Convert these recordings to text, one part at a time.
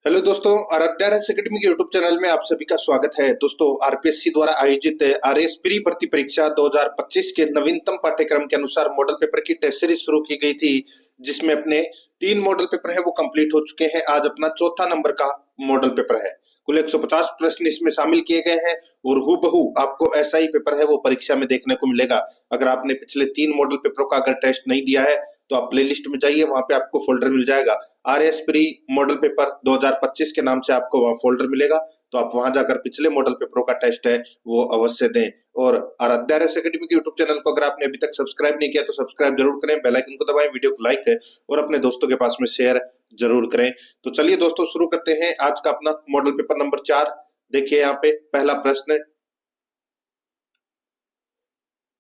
Hello दोस्तों, आराध्या रहस्य academy के यूट्यूब चैनल में आप सभी का स्वागत है। दोस्तों, आरपीएससी द्वारा आयोजित आरएएस प्री भर्ती परीक्षा 2025 के नवीनतम पाठ्यक्रम के अनुसार मॉडल पेपर की टेस्ट सीरीज शुरू की गई थी, जिसमें अपने 3 मॉडल पेपर है वो कंप्लीट हो चुके हैं। आज अपना चौथा नंबर का मॉडल पेपर है। कुल 150 प्रश्न इसमें शामिल किए गए हैं और हूबहू आपको ऐसा ही पेपर है वो परीक्षा में देखने को मिलेगा। अगर आपने पिछले 3 मॉडल पेपरों का अगर टेस्ट नहीं दिया है तो आप प्ले लिस्ट में जाइए, वहां पे आपको फोल्डर मिल जाएगा। आरएएस प्री मॉडल पेपर 2025 के नाम से आपको वहां फोल्डर मिलेगा, तो आप वहां जाकर पिछले मॉडल पेपरों का टेस्ट है वो अवश्य दें। और आराध्या रहस्य अकेडमी के यूट्यूब चैनल को अगर आपने अभी तक सब्सक्राइब नहीं किया तो सब्सक्राइब जरूर करें, बेल आइकन को दबाएं, वीडियो को लाइक करें और अपने दोस्तों के पास में शेयर जरूर करें। तो चलिए दोस्तों, शुरू करते हैं आज का अपना मॉडल पेपर नंबर 4। देखिए यहाँ पे पहला प्रश्न,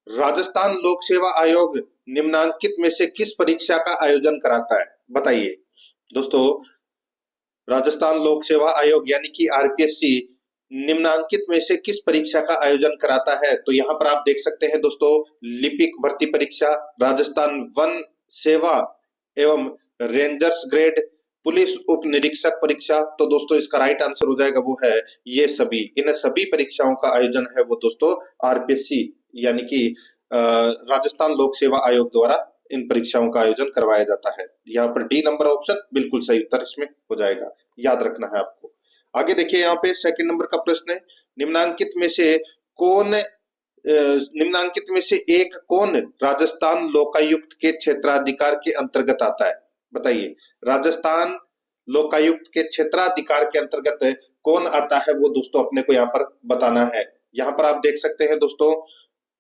राजस्थान लोक सेवा आयोग निम्नांकित में से किस परीक्षा का आयोजन कराता है? बताइए दोस्तों, राजस्थान लोक सेवा आयोग यानी कि आरपीएससी निम्नांकित में से किस परीक्षा का आयोजन कराता है? तो यहाँ पर आप देख सकते हैं दोस्तों, लिपिक भर्ती परीक्षा, राजस्थान वन सेवा एवं रेंजर्स ग्रेड, पुलिस उप निरीक्षक परीक्षा। तो दोस्तों इसका राइट आंसर हो जाएगा वो है ये सभी। इन सभी परीक्षाओं का आयोजन है वो दोस्तों आरपीएससी यानी कि राजस्थान लोक सेवा आयोग द्वारा इन परीक्षाओं का आयोजन करवाया जाता है। यहाँ पर डी नंबर ऑप्शन बिल्कुल सही उत्तर इसमें हो जाएगा, याद रखना है आपको। आगे देखिए यहाँ पे सेकंड नंबर का प्रश्न है, निम्नांकित में से एक कौन राजस्थान लोकायुक्त के क्षेत्राधिकार के अंतर्गत आता है? बताइए, राजस्थान लोकायुक्त के क्षेत्राधिकार के अंतर्गत कौन आता है वो दोस्तों अपने को यहाँ पर बताना है। यहाँ पर आप देख सकते हैं दोस्तों,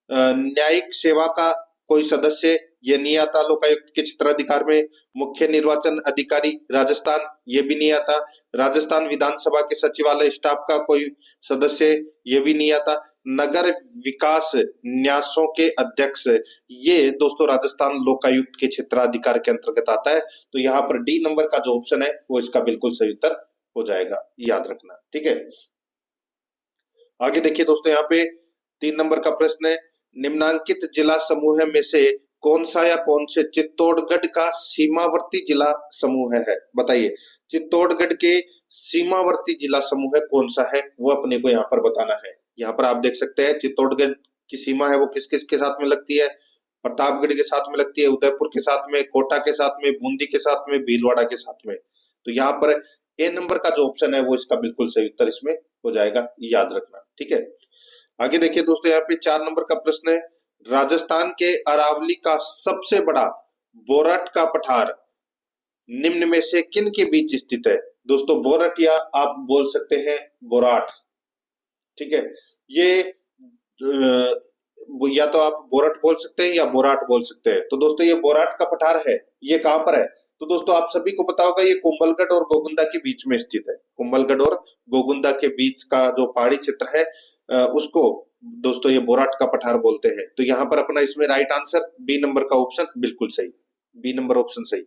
न्यायिक सेवा का कोई सदस्य ये नहीं आता लोकायुक्त के क्षेत्राधिकार में। मुख्य निर्वाचन अधिकारी राजस्थान ये भी नहीं आता। राजस्थान विधानसभा के सचिवालय स्टाफ का कोई सदस्य ये भी नहीं आता। नगर विकास न्यासों के अध्यक्ष ये दोस्तों राजस्थान लोकायुक्त के क्षेत्राधिकार के अंतर्गत आता है। तो यहाँ पर डी नंबर का जो ऑप्शन है वो इसका बिल्कुल सही उत्तर हो जाएगा, याद रखना, ठीक है। आगे देखिए दोस्तों, यहाँ पे 3 नंबर का प्रश्न है, निम्नांकित जिला समूह में से कौन सा या कौन से चित्तौड़गढ़ का सीमावर्ती जिला समूह है? बताइए, चित्तौड़गढ़ के सीमावर्ती जिला समूह कौन सा है वो अपने को यहाँ पर बताना है। यहाँ पर आप देख सकते हैं चित्तौड़गढ़ की सीमा है वो किस किस के साथ में लगती है? प्रतापगढ़ के साथ में लगती है, उदयपुर के साथ में, कोटा के साथ में, बूंदी के साथ में, भीलवाड़ा के साथ में। तो यहाँ पर ए नंबर का जो ऑप्शन है वो इसका बिल्कुल सही उत्तर इसमें हो जाएगा, याद रखना, ठीक है। आगे देखिए दोस्तों, यहाँ पे 4 नंबर का प्रश्न है, राजस्थान के अरावली का सबसे बड़ा बोरट का पठार निम्न में से किन के बीच स्थित है? दोस्तों बोरट या आप बोल सकते हैं बोराट, ठीक है। ये या तो आप बोरट बोल सकते हैं या बोराट बोल सकते हैं। तो दोस्तों ये बोराट का पठार है, ये कहां पर है? तो दोस्तों आप सभी को पता होगा ये कुंभलगढ़ और गोगुंदा के बीच में स्थित है। कुंभलगढ़ और गोगुंदा के बीच का जो पहाड़ी क्षेत्र है उसको दोस्तों ये बोराट का पठार बोलते हैं। तो यहाँ पर अपना इसमें राइट आंसर बी नंबर का ऑप्शन बिल्कुल सही, बी नंबर ऑप्शन सही।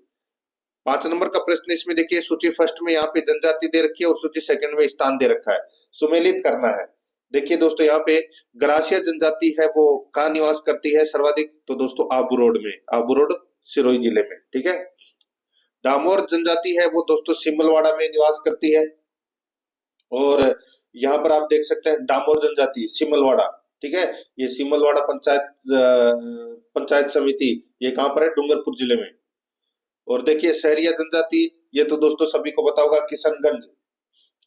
5 नंबर का प्रश्न इसमें देखिए, सूची फर्स्ट में यहाँ पे जनजाति दे रखी है और सूची सेकंड में स्थान दे रखा है, सुमेलित करना है। देखिए दोस्तों, यहाँ पे ग्रासिया जनजाति है वो कहाँ निवास करती है सर्वाधिक? तो दोस्तों आबू रोड में, आबू रोड सिरोही जिले में, ठीक है। डामोर जनजाति है वो दोस्तों सिमलवाड़ा में निवास करती है। और यहाँ पर आप देख सकते हैं डामोर जनजाति सिमलवाड़ा, ठीक है। ये सिमलवाड़ा पंचायत समिति ये कहाँ पर है? डूंगरपुर जिले में। और देखिए सहरिया जनजाति ये तो दोस्तों सभी को पता होगा किशनगंज,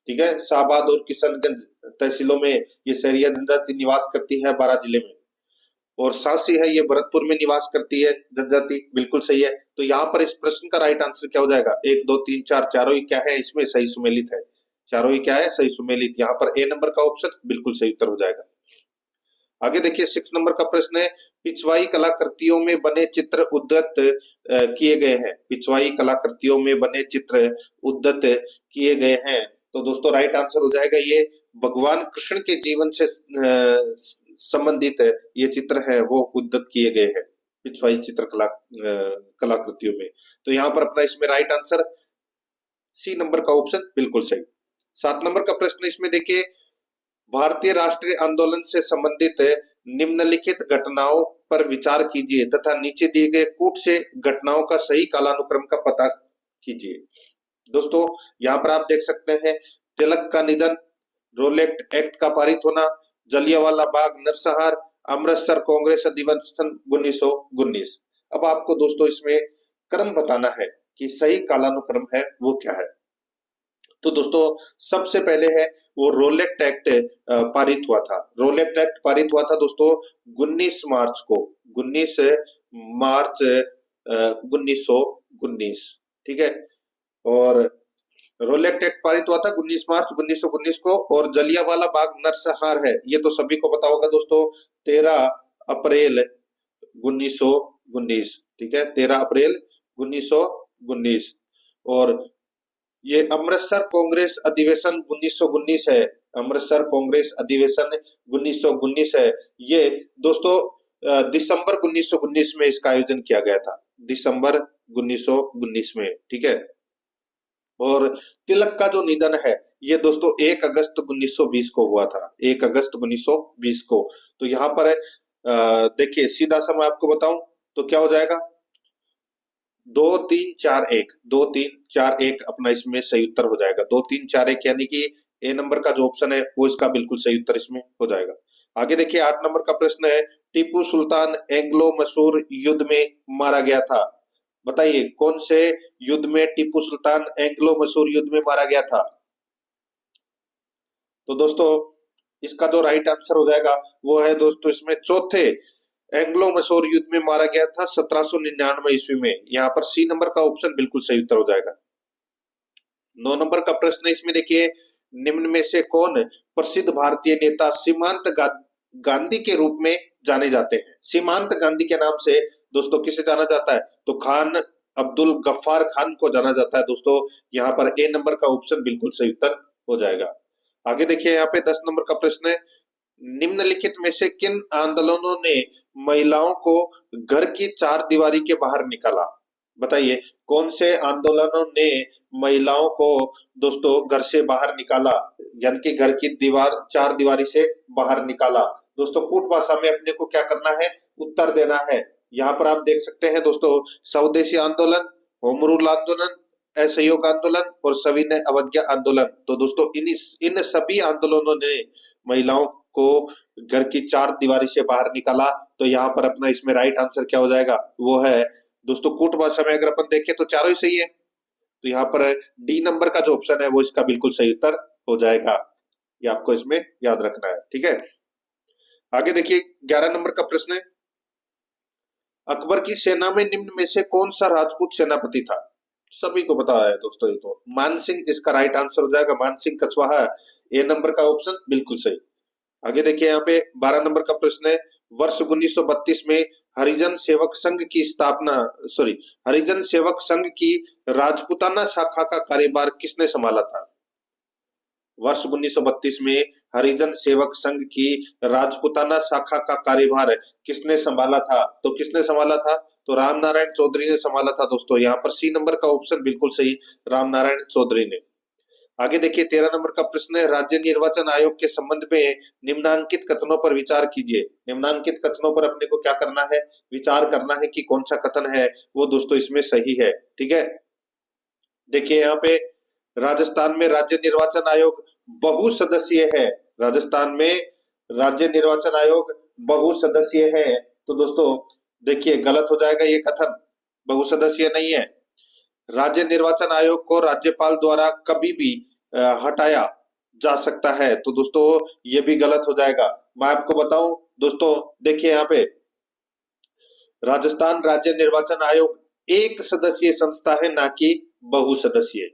ठीक है, शाहबाद और किशनगंज तहसीलों में ये सहरिया जनजाति निवास करती है 12 जिले में। और सासी है ये भरतपुर में निवास करती है जनजाति, बिल्कुल सही है। तो यहाँ पर इस प्रश्न का राइट आंसर क्या हो जाएगा? 1 2 3 4 चारों ही क्या है इसमें सही सुमेलित है, चारों ही क्या है सही सुमेलित। यहाँ पर ए नंबर का ऑप्शन बिल्कुल सही उत्तर हो जाएगा। आगे देखिए 6 नंबर का प्रश्न है, पिछवाई कलाकृतियों में बने चित्र उद्धत किए गए हैं। पिछवाई कलाकृतियों में बने चित्र उद्धत किए गए हैं। तो दोस्तों राइट आंसर हो जाएगा ये भगवान कृष्ण के जीवन से संबंधित ये चित्र है वो उद्धत किए गए हैं पिछवाई चित्रकला कलाकृतियों में। तो यहाँ पर अपना इसमें राइट आंसर सी नंबर का ऑप्शन बिल्कुल सही। 7 नंबर का प्रश्न इसमें देखिए, भारतीय राष्ट्रीय आंदोलन से संबंधित निम्नलिखित घटनाओं पर विचार कीजिए तथा नीचे दिए गए कूट से घटनाओं का सही कालानुक्रम का पता कीजिए। दोस्तों यहाँ पर आप देख सकते हैं तिलक का निधन, रोलेट एक्ट का पारित होना, जलियांवाला बाग नरसंहार, अमृतसर कांग्रेस अधिवेशन 1919। अब आपको दोस्तों इसमें क्रम बताना है कि सही कालानुक्रम है वो क्या है। तो दोस्तों सबसे पहले है वो रोलेट एक्ट पारित हुआ था। रोलेट एक्ट पारित हुआ था दोस्तों 19 मार्च को, 19 मार्च 1919, ठीक है। और रोलेट एक्ट पारित हुआ था 19 मार्च 1919 को। और जलियांवाला बाग नरसंहार है, ये तो सभी को पता होगा दोस्तों, 13 अप्रैल 1919, ठीक है, 13 अप्रैल 1919। और ये अमृतसर कांग्रेस अधिवेशन 1919 है, अमृतसर कांग्रेस अधिवेशन 1919 है। ये दोस्तों दिसंबर 1919 में इसका आयोजन किया गया था, दिसंबर 1919 में, ठीक है। और तिलक का जो निधन है ये दोस्तों 1 अगस्त 1920 को हुआ था, 1 अगस्त 1920 को। तो यहाँ पर देखिए सीधा सा मैं आपको बताऊं तो क्या हो जाएगा, 2 3 4 1, 2 3 4 1 अपना इसमें सही उत्तर हो जाएगा। 2 3 4 1 यानी कि ए नंबर का जो ऑप्शन है वो इसका बिल्कुल सही उत्तर इसमें हो जाएगा। आगे देखिए 8 नंबर का प्रश्न है, टीपू सुल्तान एंग्लो मसूर युद्ध में मारा गया था। बताइए कौन से युद्ध में टीपू सुल्तान एंग्लो मसूर युद्ध में मारा गया था। तो दोस्तों इसका जो राइट आंसर हो जाएगा वो है दोस्तों इसमें चौथे एंग्लो मसूर युद्ध में मारा गया था 1799 ईस्वी में। यहाँ पर सी नंबर का ऑप्शन बिल्कुल सही उत्तर हो जाएगा। 9 नंबर का प्रश्न है इसमें देखिए, निम्न में से कौन प्रसिद्ध भारतीय नेता सीमांत गांधी के रूप में जाने जाते हैं। सीमांत गांधी के नाम से दोस्तों किसे जाना जाता है, तो खान अब्दुल गफ्फार खान को जाना जाता है दोस्तों। यहाँ पर ए नंबर का ऑप्शन बिल्कुल सही उत्तर हो जाएगा। आगे देखिए यहाँ पे 10 नंबर का प्रश्न है, निम्नलिखित में से किन आंदोलनों ने महिलाओं को घर की चार दीवारी के बाहर निकाला। बताइए कौन से आंदोलनों ने महिलाओं को दोस्तों घर से बाहर निकाला, यानी कि घर की दीवार चार दीवारी से बाहर निकाला। दोस्तों कूट भाषा में अपने को क्या करना है, उत्तर देना है। यहाँ पर आप देख सकते हैं दोस्तों, स्वदेशी आंदोलन, होम रूल आंदोलन, असहयोग आंदोलन और सविनय अवज्ञा आंदोलन। तो दोस्तों इन सभी आंदोलनों ने महिलाओं को घर की चार दीवारी से बाहर निकाला। तो यहाँ पर अपना इसमें राइट आंसर क्या हो जाएगा, वो है दोस्तों कूट भाषा में अगर अपन देखें तो चारों ही सही है। तो यहाँ पर डी नंबर का जो ऑप्शन है वो इसका बिल्कुल सही उत्तर हो जाएगा। ये आपको इसमें याद रखना है, ठीक है। आगे देखिए 11 नंबर का प्रश्न है, अकबर की सेना में निम्न में से कौन सा राजपूत सेनापति था। सभी को पता है दोस्तों, ये तो मानसिंह इसका राइट आंसर हो जाएगा, मानसिंह कछवाहा, ए नंबर का ऑप्शन बिल्कुल सही। आगे देखिए यहाँ पे 12 नंबर का प्रश्न है, वर्ष 1932 में हरिजन सेवक संघ की स्थापना, सॉरी, हरिजन सेवक संघ की राजपूताना शाखा का कार्यभार किसने संभाला था। वर्ष 1932 में हरिजन सेवक संघ की राजपूताना शाखा का कार्यभार किसने संभाला था, तो किसने संभाला था, तो रामनारायण चौधरी ने संभाला था दोस्तों। यहाँ पर सी नंबर का ऑप्शन बिल्कुल सही, रामनारायण चौधरी ने। आगे देखिए 13 नंबर का प्रश्न है, राज्य निर्वाचन आयोग के संबंध में निम्नांकित कथनों पर विचार कीजिए। निम्नांकित कथनों पर अपने को क्या करना है, विचार करना है कि कौन सा कथन है वो दोस्तों इसमें सही है, ठीक है। देखिए यहाँ पे राजस्थान में राज्य निर्वाचन आयोग बहुसदस्यीय है, राजस्थान में राज्य निर्वाचन आयोग बहुसदस्यीय है। तो दोस्तों देखिए गलत हो जाएगा ये कथन, बहुसदस्यीय नहीं है। राज्य निर्वाचन आयोग को राज्यपाल द्वारा कभी भी हटाया जा सकता है। तो दोस्तों ये भी गलत हो जाएगा। मैं आपको बताऊं दोस्तों, देखिए यहाँ पे राजस्थान राज्य निर्वाचन आयोग एक सदस्यीय संस्था है, ना कि बहुसदस्यीय,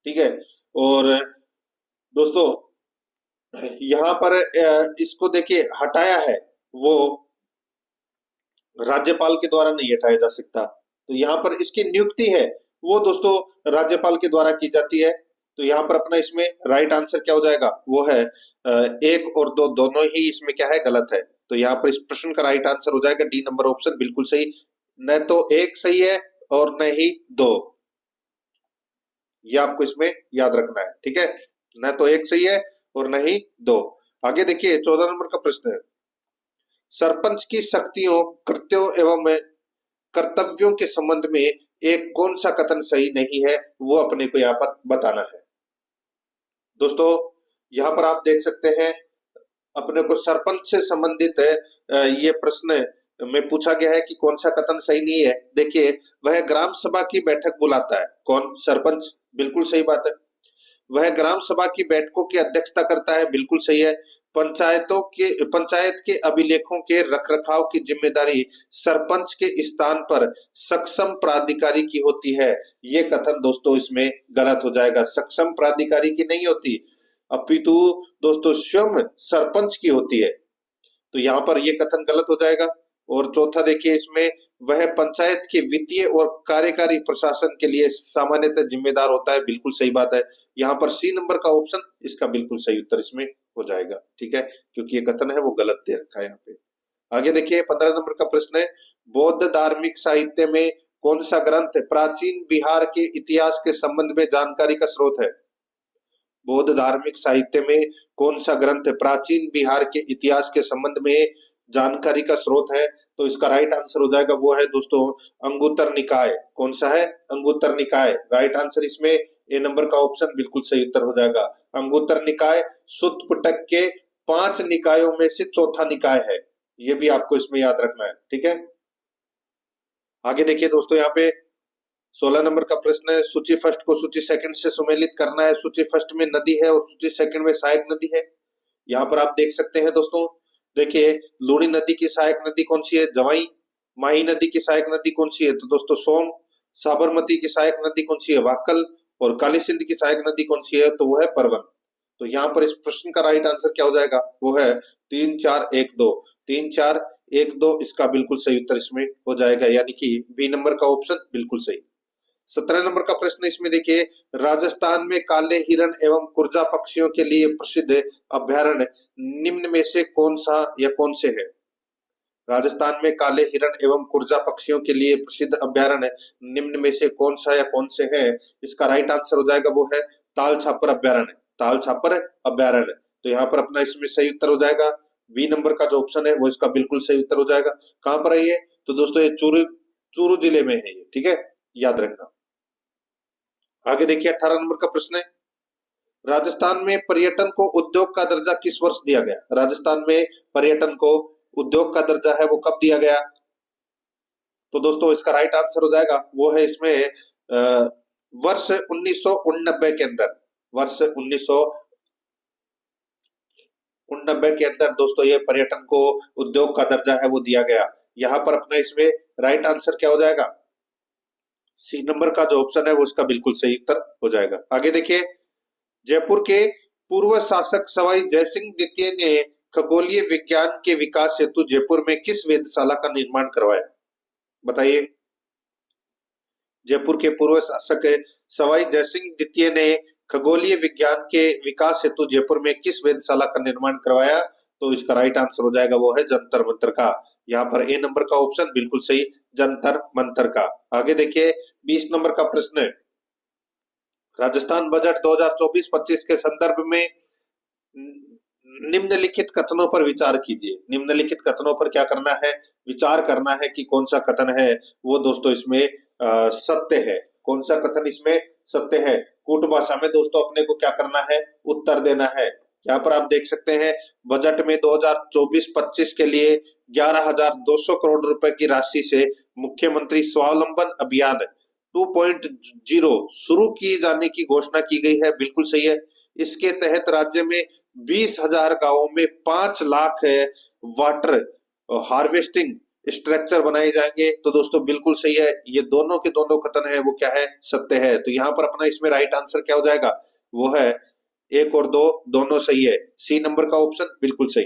ठीक है। और दोस्तों यहाँ पर इसको देखिए हटाया है वो राज्यपाल के द्वारा नहीं हटाया जा सकता। तो यहाँ पर इसकी नियुक्ति है वो दोस्तों राज्यपाल के द्वारा की जाती है। तो यहाँ पर अपना इसमें राइट आंसर क्या हो जाएगा, वो है 1 और 2 दोनों ही इसमें क्या है, गलत है। तो यहाँ पर इस प्रश्न का राइट आंसर हो जाएगा डी नंबर ऑप्शन बिल्कुल सही। न तो 1 सही है और न ही 2, ये आपको इसमें याद रखना है, ठीक है। न तो 1 सही है और न ही 2। आगे देखिए 14 नंबर का प्रश्न है, सरपंच की शक्तियों, कृत्यों एवं कर्तव्यों के संबंध में एक कौन सा कथन सही नहीं है वो अपने को यहाँ पर बताना है। दोस्तों यहाँ पर आप देख सकते हैं अपने को सरपंच से संबंधित ये प्रश्न में पूछा गया है कि कौन सा कथन सही नहीं है। देखिए, वह ग्राम सभा की बैठक बुलाता है। कौन? सरपंच। बिल्कुल सही बात है। वह ग्राम सभा की बैठकों की अध्यक्षता करता है। बिल्कुल सही है। पंचायत के अभिलेखों के रखरखाव की जिम्मेदारी सरपंच के स्थान पर सक्षम प्राधिकारी की होती है। ये कथन दोस्तों इसमें गलत हो जाएगा। सक्षम प्राधिकारी की नहीं होती, अपितु दोस्तों स्वयं सरपंच की होती है। तो यहाँ पर ये कथन गलत हो जाएगा। और चौथा देखिए, इसमें वह पंचायत के वित्तीय और कार्यकारी प्रशासन के लिए सामान्यतः जिम्मेदार होता है। बिल्कुल सही बात है। यहाँ पर सी नंबर का ऑप्शन इसका बिल्कुल सही उत्तर इसमें हो जाएगा। ठीक है, क्योंकि ये कथन है वो गलत दे रखा है यहाँ पे। आगे देखिए 15 नंबर का प्रश्न है, बौद्ध धार्मिक साहित्य में कौन सा ग्रंथ प्राचीन बिहार के इतिहास के संबंध में जानकारी का स्रोत है? बौद्ध धार्मिक साहित्य में कौन सा ग्रंथ प्राचीन बिहार के इतिहास के संबंध में जानकारी का स्रोत है? तो इसका राइट आंसर हो जाएगा वो है दोस्तों अंगुत्तर निकाय। कौन सा है? अंगुत्तर निकाय। राइट आंसर इसमें ए नंबर का ऑप्शन बिल्कुल सही उत्तर हो जाएगा। अंगुत्तर निकाय सुत्त पिटक के 5 निकायों में से चौथा निकाय है। ये भी आपको इसमें याद रखना है। ठीक है, आगे देखिए दोस्तों यहाँ पे 16 नंबर का प्रश्न है, सूची फर्स्ट को सूची सेकंड से सुमेलित करना है। सूची फर्स्ट में नदी है और सूची सेकंड में सहायक नदी है। यहाँ पर आप देख सकते हैं दोस्तों, देखिए लूणी नदी की सहायक नदी कौन सी है? जवाई। माही नदी की सहायक नदी कौन सी है? तो दोस्तों सोम। साबरमती की सहायक नदी कौन सी है? वाकल। और काली सिंध की सहायक नदी कौन सी है? तो वो है परवन। तो यहाँ पर इस प्रश्न का राइट आंसर क्या हो जाएगा? वो है 3 4 1 2। 3 4 1 2 इसका बिल्कुल सही उत्तर इसमें हो जाएगा, यानी कि बी नंबर का ऑप्शन बिल्कुल सही। 17 नंबर का प्रश्न इसमें देखिए, राजस्थान में काले हिरण एवं कुर्जा पक्षियों के लिए प्रसिद्ध अभ्यारण्य निम्न में से कौन सा या कौन से है? राजस्थान में काले हिरण एवं कुर्जा पक्षियों के लिए प्रसिद्ध अभ्यारण्य निम्न में से कौन सा या कौन से है? इसका राइट आंसर हो जाएगा वो है ताल छापर अभ्यारण्य। ताल छापर अभ्यारण्य। तो यहाँ पर अपना इसमें सही उत्तर हो जाएगा बी नंबर का जो ऑप्शन है वो इसका बिल्कुल सही उत्तर हो जाएगा। कहां पर है ये? तो दोस्तों ये चूरू जिले में है ये। ठीक है, याद रखना। आगे देखिए 18 नंबर का प्रश्न है, राजस्थान में पर्यटन को उद्योग का दर्जा किस वर्ष दिया गया? राजस्थान में पर्यटन को उद्योग का दर्जा है वो कब दिया गया? तो दोस्तों इसका राइट आंसर हो जाएगा वो है इसमें वर्ष 1989 के अंदर। वर्ष 1989 के अंदर दोस्तों ये पर्यटन को उद्योग का दर्जा है वो दिया गया। यहाँ पर अपना इसमें राइट आंसर क्या हो जाएगा? सी नंबर का जो ऑप्शन है वो इसका बिल्कुल सही उत्तर हो जाएगा। आगे देखिए, जयपुर के पूर्व शासक सवाई जयसिंह द्वितीय ने खगोलीय विज्ञान के विकास हेतु जयपुर में किस वेधशाला का निर्माण करवाया? बताइए। जयपुर के पूर्व शासक सवाई जयसिंह द्वितीय ने खगोलीय विज्ञान के विकास हेतु जयपुर में किस वेधशाला का निर्माण करवाया? तो इसका राइट आंसर हो जाएगा वो है जंतर मंतर का। यहाँ पर ए नंबर का ऑप्शन बिल्कुल सही, जंतर मंतर का। आगे देखिए 20 नंबर का प्रश्न है, राजस्थान बजट 2024-25 के संदर्भ में निम्नलिखित कथनों पर विचार कीजिए। निम्नलिखित कथनों पर क्या करना है? विचार करना है कि कौन सा कथन है वो दोस्तों इसमें सत्य है। कौन सा कथन इसमें सत्य है? कूट भाषा में दोस्तों अपने को क्या करना है? उत्तर देना है। यहाँ पर आप देख सकते हैं बजट में 2024-25 के लिए 11,200 करोड़ रुपए की राशि से मुख्यमंत्री स्वावलंबन अभियान 2.0 शुरू किए जाने की घोषणा की गई है। बिल्कुल सही है। इसके तहत राज्य में 20,000 गांवों में 5 लाख वाटर हार्वेस्टिंग स्ट्रक्चर बनाए जाएंगे। तो दोस्तों बिल्कुल सही है, ये दोनों के दोनों कथन है वो क्या है? सत्य है। तो यहाँ पर अपना इसमें राइट आंसर क्या हो जाएगा? वो है 1 और 2 दोनों सही है। सी नंबर का ऑप्शन बिल्कुल सही।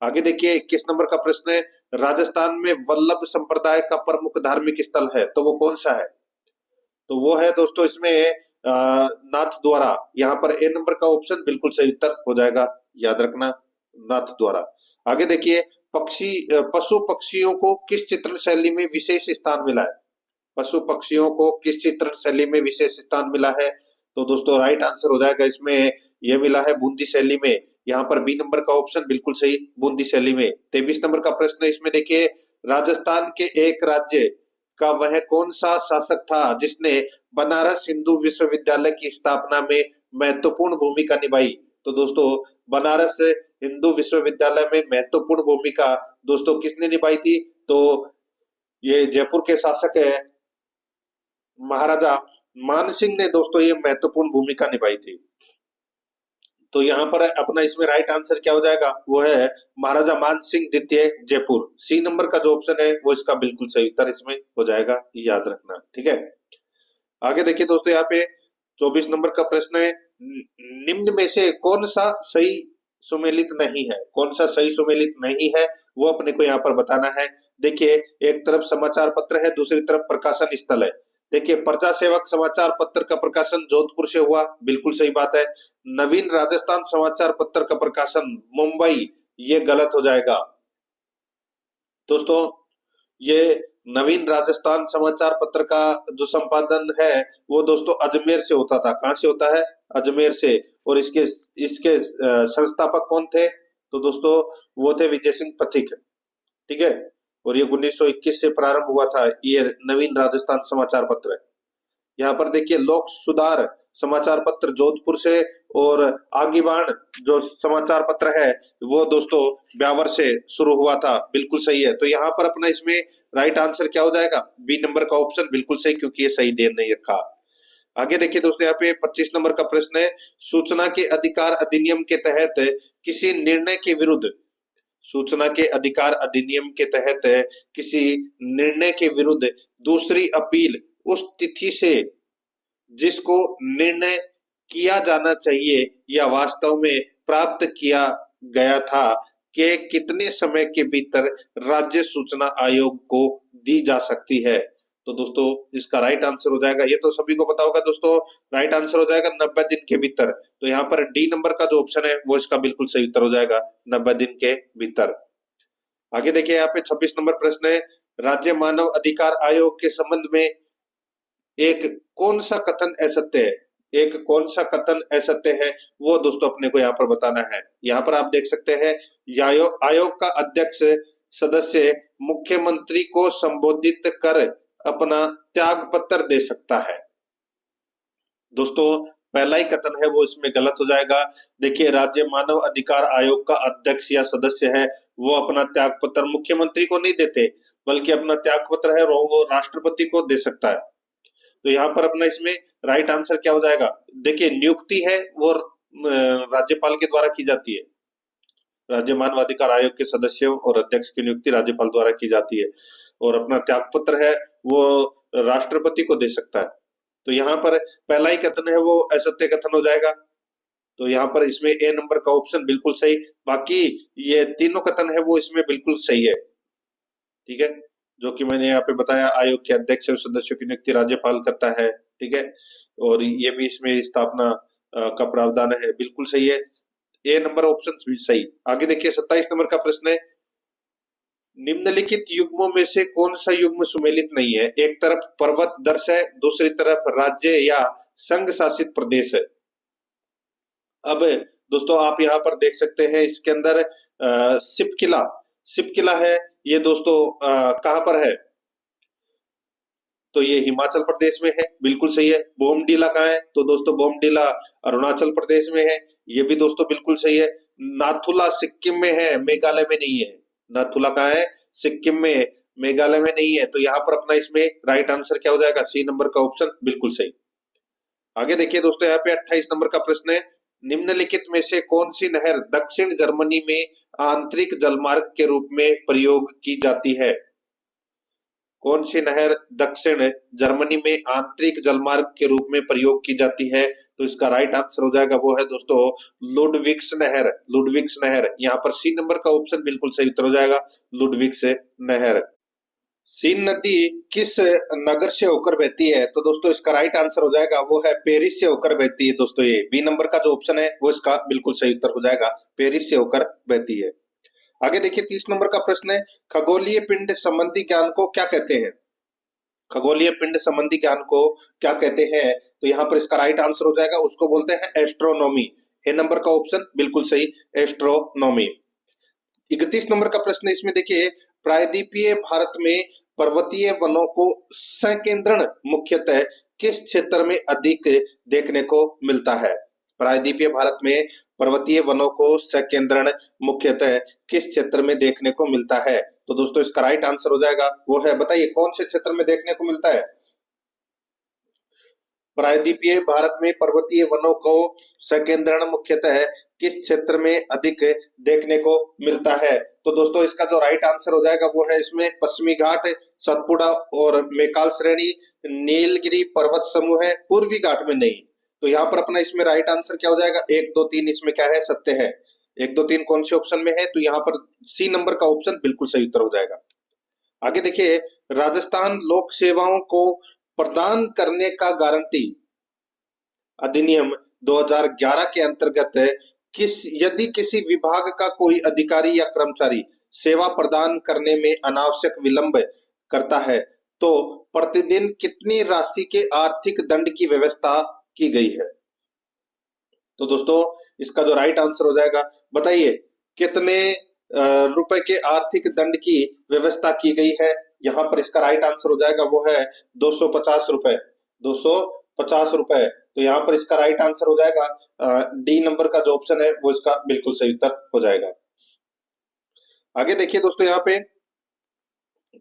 आगे देखिए 21 नंबर का प्रश्न है, राजस्थान में वल्लभ संप्रदाय का प्रमुख धार्मिक स्थल है, तो वो कौन सा है? तो वो है दोस्तों इसमें नाथ द्वारा। यहाँ पर ए नंबर का ऑप्शन बिल्कुल सही उत्तर हो जाएगा, याद रखना, नाथ द्वारा। आगे देखिए पशु पक्षियों को किस चित्रण शैली में विशेष स्थान मिला है? पशु पक्षियों को किस चित्रण शैली में विशेष स्थान मिला है? तो दोस्तों राइट आंसर हो जाएगा इसमें यह मिला है बूंदी शैली में। यहाँ पर बी नंबर का ऑप्शन बिल्कुल सही, बूंदी शैली में। 23 नंबर का प्रश्न है, इसमें देखिए राजस्थान के एक राज्य का वह कौन सा शासक था जिसने बनारस हिंदू विश्वविद्यालय की स्थापना में महत्वपूर्ण भूमिका निभाई? तो दोस्तों बनारस हिंदू विश्वविद्यालय में महत्वपूर्ण भूमिका दोस्तों किसने निभाई थी? तो ये जयपुर के शासक है महाराजा मानसिंह ने दोस्तों ये महत्वपूर्ण भूमिका निभाई थी। तो यहाँ पर अपना इसमें राइट आंसर क्या हो जाएगा? वो है महाराजा मानसिंह द्वितीय जयपुर। सी नंबर का जो ऑप्शन है वो इसका बिल्कुल सही उत्तर इसमें हो जाएगा, याद रखना। ठीक है, आगे देखिए दोस्तों, यहाँ पे 24 नंबर का प्रश्न है, निम्न में से कौन सा सही सुमेलित नहीं है? कौन सा सही सुमेलित नहीं है वो अपने को यहाँ पर बताना है। देखिए, एक तरफ समाचार पत्र है, दूसरी तरफ प्रकाशन स्थल है। देखिए, प्रजा सेवक समाचार पत्र का प्रकाशन जोधपुर से हुआ, बिल्कुल सही बात है। नवीन राजस्थान समाचार पत्र का प्रकाशन मुंबई, ये गलत हो जाएगा दोस्तों। ये नवीन राजस्थान समाचार पत्र का जो संपादन है वो दोस्तों अजमेर से होता था। कहां से होता है? अजमेर से। और इसके इसके संस्थापक कौन थे? तो दोस्तों वो थे विजय सिंह पथिक। ठीक है, और ये 1921 से प्रारंभ हुआ था ये नवीन राजस्थान समाचार पत्र। यहाँ पर देखिए, लोक सुधार समाचार पत्र जोधपुर से, और आगीवान जो समाचार पत्र है वो दोस्तों ब्यावर से शुरू हुआ था, बिल्कुल सही है। तो यहाँ पर अपना इसमें राइट आंसर क्या हो जाएगा? बी नंबर का ऑप्शन बिल्कुल सही, क्योंकि ये सही दे नहीं रखा। आगे देखिए दोस्तों, यहाँ पे 25 नंबर का प्रश्न है, सूचना के अधिकार अधिनियम के तहत किसी निर्णय के विरुद्ध, सूचना के अधिकार अधिनियम के तहत किसी निर्णय के विरुद्ध दूसरी अपील उस तिथि से जिसको निर्णय किया जाना चाहिए या वास्तव में प्राप्त किया गया था के कितने समय के भीतर राज्य सूचना आयोग को दी जा सकती है? तो दोस्तों इसका राइट आंसर हो जाएगा, ये तो सभी को पता होगा दोस्तों, राइट आंसर हो जाएगा 90 दिन के भीतर। तो यहाँ पर डी नंबर का जो ऑप्शन है वो इसका बिल्कुल सही उत्तर हो जाएगा, 90 दिन के भीतर। आगे देखिए, यहाँ पे 26 नंबर प्रश्न है, राज्य मानव अधिकार आयोग के संबंध में एक कौन सा कथन असत्य है? एक कौन सा कथन असत्य है वो दोस्तों अपने को यहाँ पर बताना है। यहाँ पर आप देख सकते हैं, आयोग का अध्यक्ष सदस्य मुख्यमंत्री को संबोधित कर अपना त्याग पत्र दे सकता है। दोस्तों पहला ही कथन है वो इसमें गलत हो जाएगा। देखिए, राज्य मानव अधिकार आयोग का अध्यक्ष या सदस्य है वो अपना त्याग पत्र मुख्यमंत्री को नहीं देते, बल्कि अपना त्याग पत्र है वो राष्ट्रपति को दे सकता है। तो यहाँ पर अपना इसमें राइट आंसर क्या हो जाएगा? देखिए, नियुक्ति है वो राज्यपाल के द्वारा की जाती है। राज्य मानव अधिकार आयोग के सदस्यों और अध्यक्ष की नियुक्ति राज्यपाल द्वारा की जाती है, और अपना त्याग पत्र है वो राष्ट्रपति को दे सकता है। तो यहाँ पर पहला ही कथन है वो असत्य कथन हो जाएगा। तो यहाँ पर इसमें ए नंबर का ऑप्शन बिल्कुल सही, बाकी ये तीनों कथन है वो इसमें बिल्कुल सही है। ठीक है, जो कि मैंने यहाँ पे बताया, आयोग के अध्यक्ष और सदस्यों की नियुक्ति राज्यपाल करता है। ठीक है, और ये भी इसमें स्थापना का प्रावधान है, बिल्कुल सही है। ए नंबर ऑप्शन भी सही। आगे देखिए, 27 नंबर का प्रश्न है, निम्नलिखित युग्मों में से कौन सा युग्म सुमेलित नहीं है? एक तरफ पर्वत दर्श है, दूसरी तरफ राज्य या संघ शासित प्रदेश है। अब दोस्तों आप यहाँ पर देख सकते हैं, इसके अंदर सिपकिला है, ये दोस्तों कहां पर है? तो ये हिमाचल प्रदेश में है, बिल्कुल सही है। बोमडीला कहाँ है? तो दोस्तों बोमडीला अरुणाचल प्रदेश में है, ये भी दोस्तों बिल्कुल सही है। नाथुला सिक्किम में है, मेघालय में नहीं है। नाथुला कहाँ है? सिक्किम में, मेघालय में नहीं है। तो यहाँ पर अपना इसमें राइट आंसर क्या हो जाएगा? सी नंबर का ऑप्शन बिल्कुल सही। आगे देखिए दोस्तों, यहाँ पे 28 नंबर का प्रश्न है, निम्नलिखित में से कौन सी नहर दक्षिण जर्मनी में आंतरिक जलमार्ग के रूप में प्रयोग की जाती है? कौन सी नहर दक्षिण जर्मनी में आंतरिक जलमार्ग के रूप में प्रयोग की जाती है? तो इसका राइट आंसर हो जाएगा वो है दोस्तों लुडविग्स नहर। लुडविग्स नहर, यहाँ पर सी नंबर का ऑप्शन बिल्कुल सही उत्तर हो जाएगा, लुडविग्स नहर। सीन नदी किस नगर से होकर बहती है? तो दोस्तों इसका राइट आंसर हो जाएगा वो है पेरिस से होकर बहती है। दोस्तों ये बी नंबर का जो ऑप्शन है वो इसका बिल्कुल सही उत्तर हो जाएगा, पेरिस से होकर बहती है। आगे देखिए 30 नंबर का प्रश्न है, खगोलीय पिंड संबंधी ज्ञान को क्या कहते हैं? खगोलीय पिंड संबंधी ज्ञान को क्या कहते हैं? तो यहाँ पर इसका राइट आंसर हो जाएगा, उसको बोलते हैं एस्ट्रोनॉमी। ए नंबर का ऑप्शन बिल्कुल सही, एस्ट्रोनॉमी। 31 नंबर का प्रश्न इसमें देखिए, प्रायद्वीपीय भारत में पर्वतीय वनों को संकेंद्रण मुख्यतः किस क्षेत्र में अधिक देखने को मिलता है? प्रायद्वीपीय भारत में पर्वतीय वनों को संकेंद्रण मुख्यतः किस क्षेत्र में देखने को मिलता है? तो दोस्तों इसका राइट आंसर हो जाएगा वो है, बताइए कौन से क्षेत्र में देखने को मिलता है? प्रायद्वीपीय भारत में पर्वतीय वनों को संकेंद्रण मुख्यतः किस क्षेत्र में अधिक देखने को मिलता है? तो दोस्तों इसका जो राइट आंसर हो जाएगा वो है इसमें पश्चिमी घाट, सतपुड़ा और मैकाल श्रेणी, नीलगिरी पर्वत समूह है, पूर्वी घाट में नहीं। तो यहाँ पर अपना इसमें राइट आंसर क्या हो जाएगा? 1, 2, 3 इसमें क्या है? सत्य है। 1, 2, 3 कौन से ऑप्शन में है? तो यहाँ पर सी नंबर का ऑप्शन बिल्कुल सही उत्तर हो जाएगा। आगे देखिए, राजस्थान लोक सेवाओं को प्रदान करने का गारंटी अधिनियम 2011 के अंतर्गत यदि किसी विभाग का कोई अधिकारी या कर्मचारी सेवा प्रदान करने में अनावश्यक विलंब करता है तो प्रतिदिन कितनी राशि के आर्थिक दंड की व्यवस्था की गई है? तो दोस्तों इसका जो राइट आंसर हो जाएगा, बताइए कितने रुपए के आर्थिक दंड की व्यवस्था की गई है? यहाँ पर इसका राइट आंसर हो जाएगा वो है 250 रुपए, 250 रुपए। तो यहाँ पर इसका राइट आंसर हो जाएगा डी नंबर का जो ऑप्शन है वो इसका बिल्कुल सही उत्तर हो जाएगा। आगे देखिए दोस्तों, यहाँ पे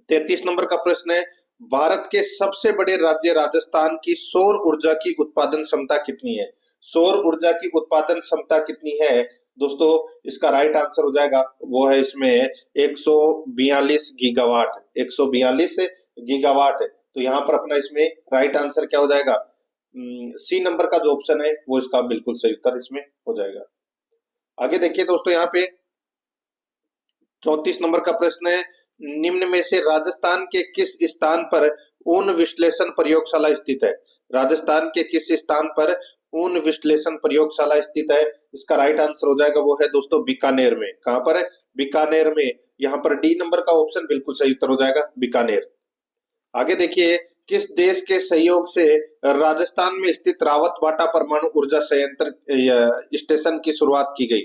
33 नंबर का प्रश्न है, भारत के सबसे बड़े राज्य राजस्थान की सौर ऊर्जा की उत्पादन क्षमता कितनी है? सौर ऊर्जा की उत्पादन क्षमता कितनी है? दोस्तों इसका राइट आंसर हो जाएगा वो है इसमें 142 गीगावाट, 142 गीगावाट। तो यहाँ पर अपना इसमें राइट आंसर क्या हो जाएगा? सी नंबर का जो ऑप्शन है वो इसका बिल्कुल सही उत्तर इसमें हो जाएगा। आगे देखिए दोस्तों, यहाँ पे 34 नंबर का प्रश्न है, निम्न में से राजस्थान के किस स्थान पर ऊन विश्लेषण प्रयोगशाला स्थित है? राजस्थान के किस स्थान पर ऊन विश्लेषण प्रयोगशाला स्थित है? इसका राइट आंसर हो जाएगा वो है दोस्तों बीकानेर में। कहां पर है? बीकानेर में। यहाँ पर डी नंबर का ऑप्शन बिल्कुल सही उत्तर हो जाएगा बीकानेर। आगे देखिए, किस देश के सहयोग से राजस्थान में स्थित रावतभाटा परमाणु ऊर्जा संयंत्र स्टेशन की शुरुआत की गई?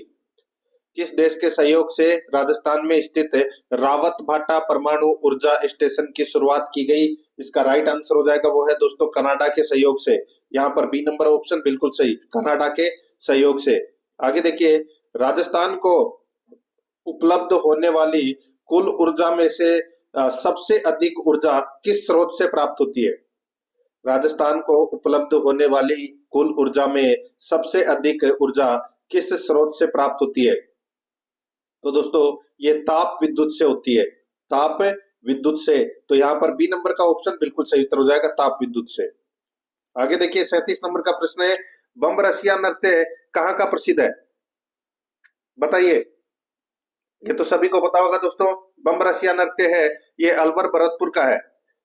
किस देश के सहयोग से राजस्थान में स्थित रावतभाटा परमाणु ऊर्जा स्टेशन की शुरुआत की गई? इसका राइट आंसर हो जाएगा वो है दोस्तों कनाडा के सहयोग से। यहाँ पर बी नंबर ऑप्शन बिल्कुल सही, कनाडा के सहयोग से। आगे देखिए, राजस्थान को उपलब्ध होने वाली कुल ऊर्जा में से सबसे अधिक ऊर्जा किस स्रोत से प्राप्त होती है? राजस्थान को उपलब्ध होने वाली कुल ऊर्जा में सबसे अधिक ऊर्जा किस स्रोत से प्राप्त होती है? तो दोस्तों ये ताप विद्युत से होती है, ताप विद्युत से। तो यहाँ पर बी नंबर का ऑप्शन बिल्कुल सही उत्तर हो जाएगा, ताप विद्युत से। आगे देखिए 37 नंबर का प्रश्न है, बमरसिया नृत्य कहाँ का प्रसिद्ध है? बताइए, ये तो सभी को पता होगा दोस्तों, बमरसिया नृत्य है ये अलवर भरतपुर का है।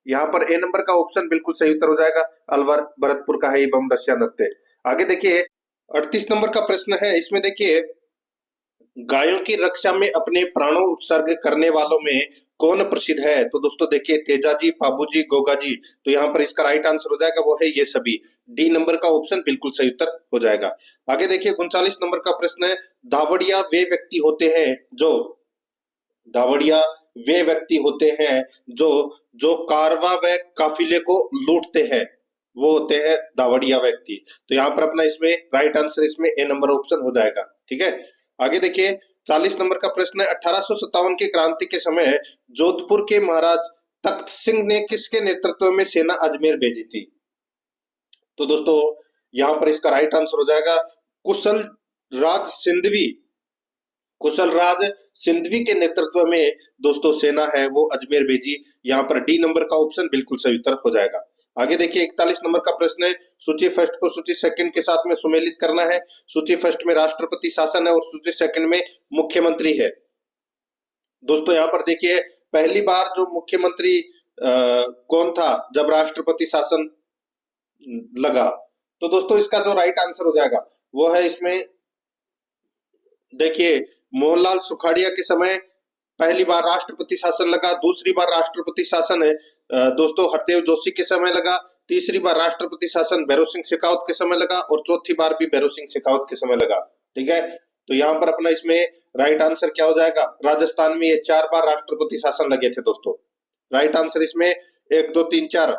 यहाँ पर ए नंबर का ऑप्शन बिल्कुल सही उत्तर हो जाएगा, अलवर भरतपुर का है ये बमरसिया नृत्य। आगे देखिए 38 नंबर का प्रश्न है, इसमें देखिए गायों की रक्षा में अपने प्राणों उत्सर्ग करने वालों में कौन प्रसिद्ध है? तो दोस्तों देखिए तेजाजी, बाबूजी, गोगाजी। तो यहाँ पर इसका राइट आंसर हो जाएगा वो है ये सभी, डी नंबर का ऑप्शन बिल्कुल सही उत्तर हो जाएगा। आगे देखिए 39 नंबर का प्रश्न है, धावड़िया वे व्यक्ति होते हैं जो, धावड़िया वे व्यक्ति होते हैं जो कारवां व काफिले को लूटते हैं, वो होते हैं धावड़िया व्यक्ति। तो यहाँ पर अपना इसमें राइट आंसर इसमें ए नंबर ऑप्शन हो जाएगा। ठीक है, आगे देखिए 40 नंबर का प्रश्न है, 1857 की क्रांति के समय जोधपुर के महाराज तख्त सिंह ने किसके नेतृत्व में सेना अजमेर भेजी थी? तो दोस्तों यहाँ पर इसका राइट आंसर हो जाएगा कुशल राज सिंधवी, कुशल राज सिंधवी के नेतृत्व में दोस्तों सेना है वो अजमेर भेजी। यहाँ पर डी नंबर का ऑप्शन बिल्कुल सही उत्तर हो जाएगा। आगे देखिए 41 नंबर का प्रश्न है, सूची फर्स्ट को सूची सेकंड के साथ में सुमेलित करना है। सूची फर्स्ट में राष्ट्रपति शासन है और सूची सेकंड में मुख्यमंत्री है। दोस्तों यहाँ पर देखिए पहली बार जो मुख्यमंत्री कौन था जब राष्ट्रपति शासन लगा? तो दोस्तों इसका जो राइट आंसर हो जाएगा वो है इसमें देखिए मोहनलाल सुखाड़िया के समय पहली बार राष्ट्रपति शासन लगा, दूसरी बार राष्ट्रपति शासन है दोस्तों हरदेव जोशी के समय लगा, तीसरी बार राष्ट्रपति शासन भैरव सिंह शेखावत के समय लगा और चौथी बार भी भैरव सिंह शेखावत के समय लगा। ठीक है, तो यहाँ पर अपना इसमें राइट आंसर क्या हो जाएगा? राजस्थान में ये 4 बार राष्ट्रपति शासन लगे थे दोस्तों। राइट आंसर इसमें 1 2 3 4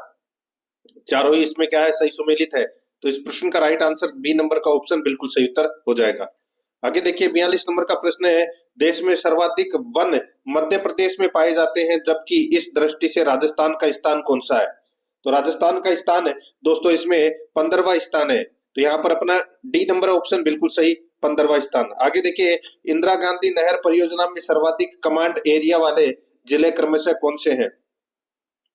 चारों ही इसमें क्या है, सही सुमेलित है। तो इस प्रश्न का राइट आंसर बी नंबर का ऑप्शन बिल्कुल सही उत्तर हो जाएगा। आगे देखिए 42 नंबर का प्रश्न है, देश में सर्वाधिक वन मध्य प्रदेश में पाए जाते हैं, जबकि इस दृष्टि से राजस्थान का स्थान कौन सा है? तो राजस्थान का स्थान है दोस्तों इसमें 15वां स्थान है। तो यहाँ पर अपना डी नंबर ऑप्शन बिल्कुल सही, 15वां स्थान। आगे देखिए इंदिरा गांधी नहर परियोजना में सर्वाधिक कमांड एरिया वाले जिले क्रमशः कौन से हैं?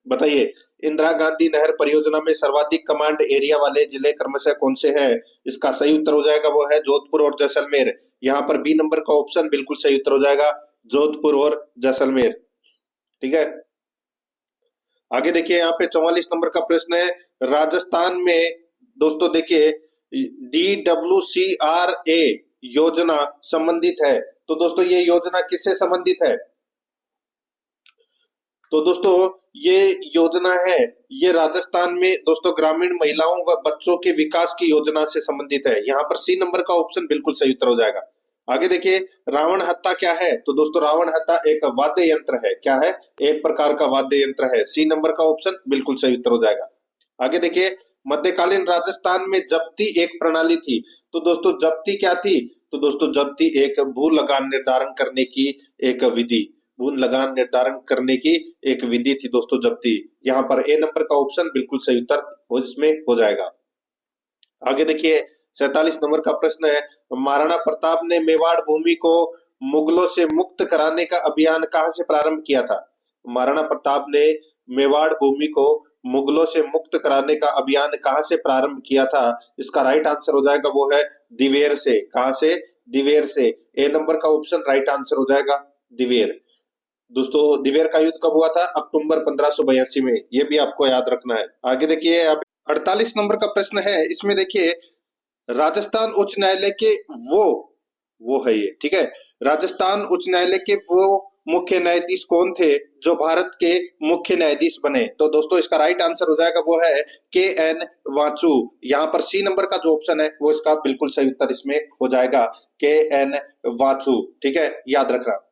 बताइए, इंदिरा गांधी नहर परियोजना में सर्वाधिक कमांड एरिया वाले जिले क्रमशः कौन से हैं? इसका सही उत्तर हो जाएगा वो है जोधपुर और जैसलमेर। यहाँ पर बी नंबर का ऑप्शन बिल्कुल सही उत्तर हो जाएगा, जोधपुर और जैसलमेर। ठीक है, आगे देखिए यहाँ पे 44 नंबर का प्रश्न है, राजस्थान में दोस्तों देखिए DWCRA योजना संबंधित है। तो दोस्तों ये योजना किससे संबंधित है? तो दोस्तों ये योजना है, ये राजस्थान में दोस्तों ग्रामीण महिलाओं व बच्चों के विकास की योजना से संबंधित है। यहाँ पर सी नंबर का ऑप्शन बिल्कुल सही उत्तर हो जाएगा। आगे देखिए रावण हत्था क्या है? तो दोस्तों रावण हत्था एक वाद्य यंत्र है। क्या है? एक प्रकार का वाद्य यंत्र है। सी नंबर का ऑप्शन बिल्कुल सही उत्तर हो जाएगा। आगे देखिए मध्यकालीन राजस्थान में जब्ती एक प्रणाली थी। तो दोस्तों जब्ती क्या थी? तो दोस्तों जब्ती एक भू लगान निर्धारण करने की एक विधि, भू लगान निर्धारण करने की एक विधि थी दोस्तों जब्ती। यहाँ पर ए नंबर का ऑप्शन बिल्कुल सही उत्तर इसमें हो जाएगा। आगे देखिए 47 नंबर का प्रश्न है, महाराणा प्रताप ने मेवाड़ भूमि को मुगलों से मुक्त कराने का अभियान कहां से प्रारंभ किया था? महाराणा प्रताप ने मेवाड़ भूमि को मुगलों से मुक्त कराने का अभियान कहां से प्रारंभ किया था? इसका राइट आंसर हो जाएगा वो है दिवेर से। कहां से? दिवेर से। ए नंबर का ऑप्शन राइट आंसर हो जाएगा दिवेर। दोस्तों दिवेर का युद्ध कब हुआ था? अक्टूबर 1582 में। ये भी आपको याद रखना है। आगे देखिए 48 नंबर का प्रश्न है, इसमें देखिए राजस्थान उच्च न्यायालय के वो है ये, ठीक है, राजस्थान उच्च न्यायालय के वो मुख्य न्यायाधीश कौन थे जो भारत के मुख्य न्यायाधीश बने? तो दोस्तों इसका राइट आंसर हो जाएगा वो है KN वाचू। यहाँ पर सी नंबर का जो ऑप्शन है वो इसका बिल्कुल सही उत्तर इसमें हो जाएगा, KN वाचू। ठीक है, याद रखना।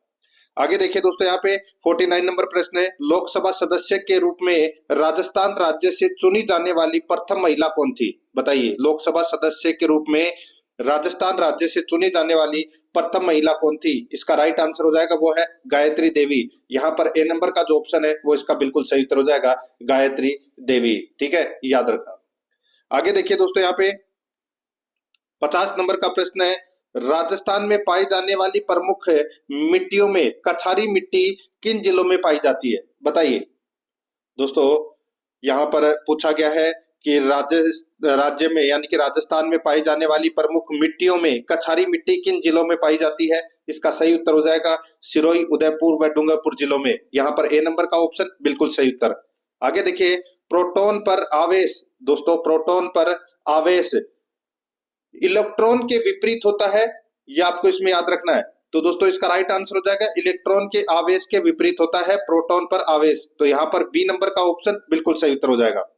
आगे देखिए दोस्तों यहाँ पे 49 नंबर प्रश्न है, लोकसभा सदस्य के रूप में राजस्थान राज्य से चुनी जाने वाली प्रथम महिला कौन थी? बताइए, लोकसभा सदस्य के रूप में राजस्थान राज्य से चुनी जाने वाली प्रथम महिला कौन थी? इसका राइट आंसर हो जाएगा वो है गायत्री देवी। यहाँ पर ए नंबर का जो ऑप्शन है वो इसका बिल्कुल सही उत्तर हो जाएगा, गायत्री देवी। ठीक है, याद रखना। आगे देखिए दोस्तों यहाँ पे 50 नंबर का प्रश्न है, राजस्थान में पाई जाने वाली प्रमुख मिट्टियों में कछारी मिट्टी किन जिलों में पाई जाती है? बताइए दोस्तों, यहाँ पर पूछा गया है कि राज्य में यानी कि राजस्थान में पाई जाने वाली प्रमुख मिट्टियों में कछारी मिट्टी किन जिलों में पाई जाती है? इसका सही उत्तर हो जाएगा सिरोही, उदयपुर व डूंगरपुर जिलों में। यहाँ पर ए नंबर का ऑप्शन बिल्कुल सही उत्तर। आगे देखिए प्रोटॉन पर आवेश, दोस्तों प्रोटॉन पर आवेश इलेक्ट्रॉन के विपरीत होता है, यह आपको इसमें याद रखना है। तो दोस्तों इसका राइट आंसर हो जाएगा इलेक्ट्रॉन के आवेश के विपरीत होता है प्रोटॉन पर आवेश। तो यहाँ पर बी नंबर का ऑप्शन बिल्कुल सही उत्तर हो जाएगा।